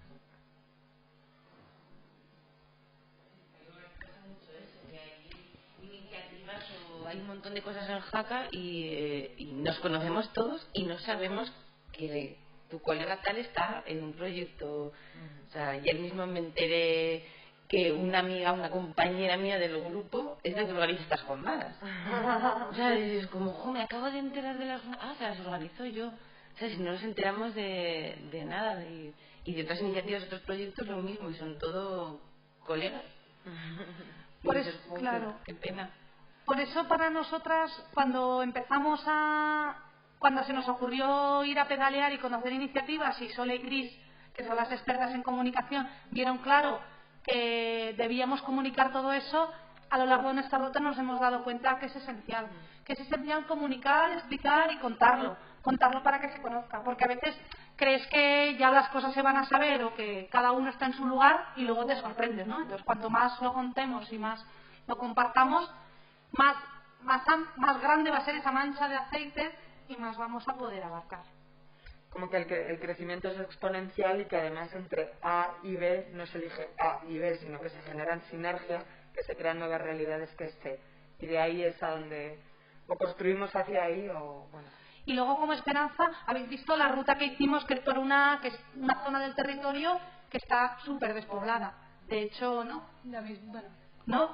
Hay un montón de cosas en Jaca y nos conocemos todos y no sabemos que tu colega tal está en un proyecto. O sea, ayer mismo me enteré que una amiga, una compañera mía del grupo es la que organiza estas jornadas. O sea, es como, me acabo de enterar de las jornadas. Se las organizo yo. O sea, si no nos enteramos de nada. Y de otras iniciativas, otros proyectos, lo mismo. Y son todo colegas. Por eso, claro. Qué pena. Por eso para nosotras, cuando se nos ocurrió ir a pedalear y conocer iniciativas, y Sole y Cris, que son las expertas en comunicación, vieron claro que debíamos comunicar todo eso, a lo largo de nuestra ruta nos hemos dado cuenta que es esencial comunicar, explicar y contarlo para que se conozca, porque a veces crees que ya las cosas se van a saber o que cada uno está en su lugar y luego te sorprendes, ¿no? Entonces, cuanto más lo contemos y más lo compartamos, más grande va a ser esa mancha de aceite y más vamos a poder abarcar. Como que el crecimiento es exponencial y que además entre A y B no se elige A y B, sino que se generan sinergias, que se crean nuevas realidades que y de ahí es a donde o construimos hacia ahí o bueno. Y luego, como esperanza, habéis visto la ruta que hicimos, que es por una zona del territorio que está súper despoblada. De hecho,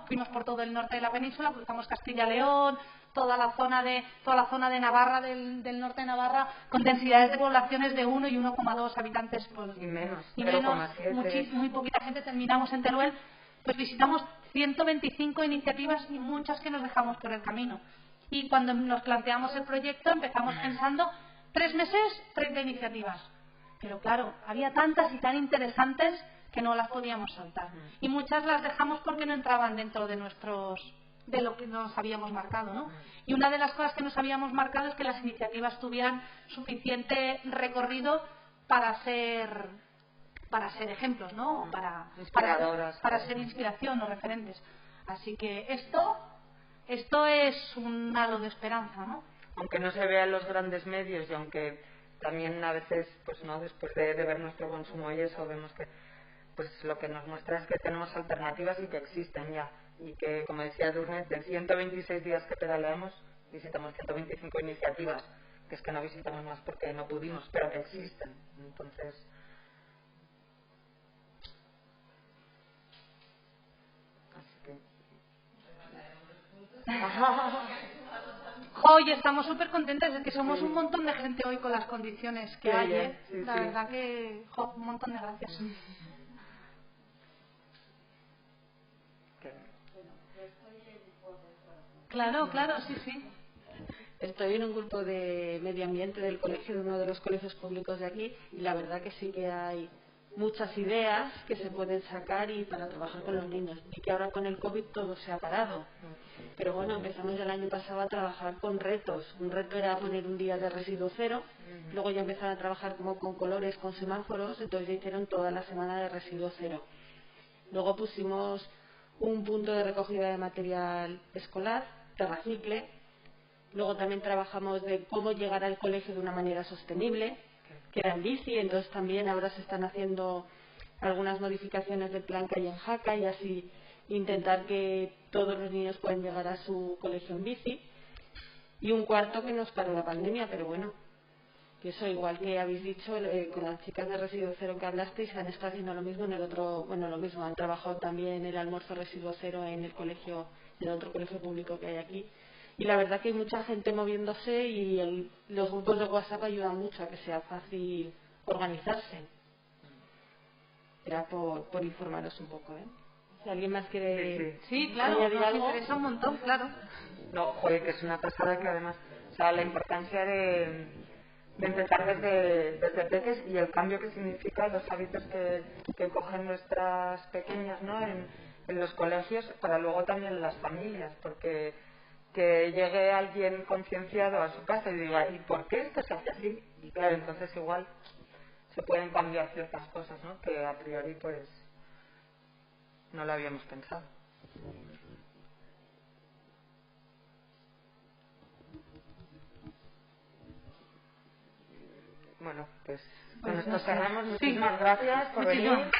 fuimos por todo el norte de la península, cruzamos Castilla-León, toda la zona de Navarra, del norte de Navarra, con densidades de poblaciones de 1 y 1,2 habitantes por y menos, muy poquita gente. Terminamos en Teruel, pues visitamos 125 iniciativas y muchas que nos dejamos por el camino. Y cuando nos planteamos el proyecto empezamos pensando 3 meses, 30 iniciativas. Pero claro, había tantas y tan interesantes que no las podíamos saltar. Y muchas las dejamos porque no entraban dentro de lo que nos habíamos marcado, ¿no? Y una de las cosas que nos habíamos marcado es que las iniciativas tuvieran suficiente recorrido para ser ejemplos, ¿no? Para ser inspiración o referentes. Así que esto es un halo de esperanza, ¿no? Aunque no se vea en los grandes medios y aunque también a veces, pues no, después de ver nuestro consumo y eso, vemos que pues lo que nos muestra es que tenemos alternativas y que existen ya. Y que, como decía Durne, de 126 días que pedaleamos, visitamos 125 iniciativas, que es que no visitamos más porque no pudimos, pero que existen. Entonces, Hoy estamos súper contentas de que somos un montón de gente hoy con las condiciones que hay. La verdad que un montón de gracias. Claro, sí. Estoy en un grupo de medio ambiente del colegio, de uno de los colegios públicos de aquí, y la verdad que sí que hay muchas ideas que se pueden sacar y para trabajar con los niños. Y que ahora con el COVID todo se ha parado. Pero bueno, empezamos el año pasado a trabajar con retos. Un reto era poner un día de residuo cero, luego ya empezaron a trabajar como con colores, con semáforos, entonces ya hicieron toda la semana de residuo cero. Luego pusimos un punto de recogida de material escolar, Terracicle. Luego también trabajamos de cómo llegar al colegio de una manera sostenible, que era en bici, entonces también ahora se están haciendo algunas modificaciones del plan que hay en Jaca y así intentar que todos los niños puedan llegar a su colegio en bici. Y un cuarto que nos paró la pandemia, pero bueno, que eso igual que habéis dicho con las chicas de residuo cero que hablasteis, han estado haciendo lo mismo en el otro, lo mismo, han trabajado también el almuerzo residuo cero en el colegio, en el otro colegio público que hay aquí. Y la verdad que hay mucha gente moviéndose y los grupos de WhatsApp ayudan mucho a que sea fácil organizarse. Era por informaros un poco, ¿eh? Si alguien más quiere añadir algo. Nos interesa un montón, claro. No, joder, que es una pasada que además, o sea, la importancia de empezar desde peques y el cambio que significa los hábitos que cogen nuestras pequeñas, ¿no? En los colegios, para luego también en las familias, porque que llegue alguien concienciado a su casa y diga, ¿y por qué esto se hace así? Y claro, entonces igual se pueden cambiar ciertas cosas, ¿no? Que a priori pues no lo habíamos pensado. Bueno, pues con esto cerramos. Muchísimas gracias por venir.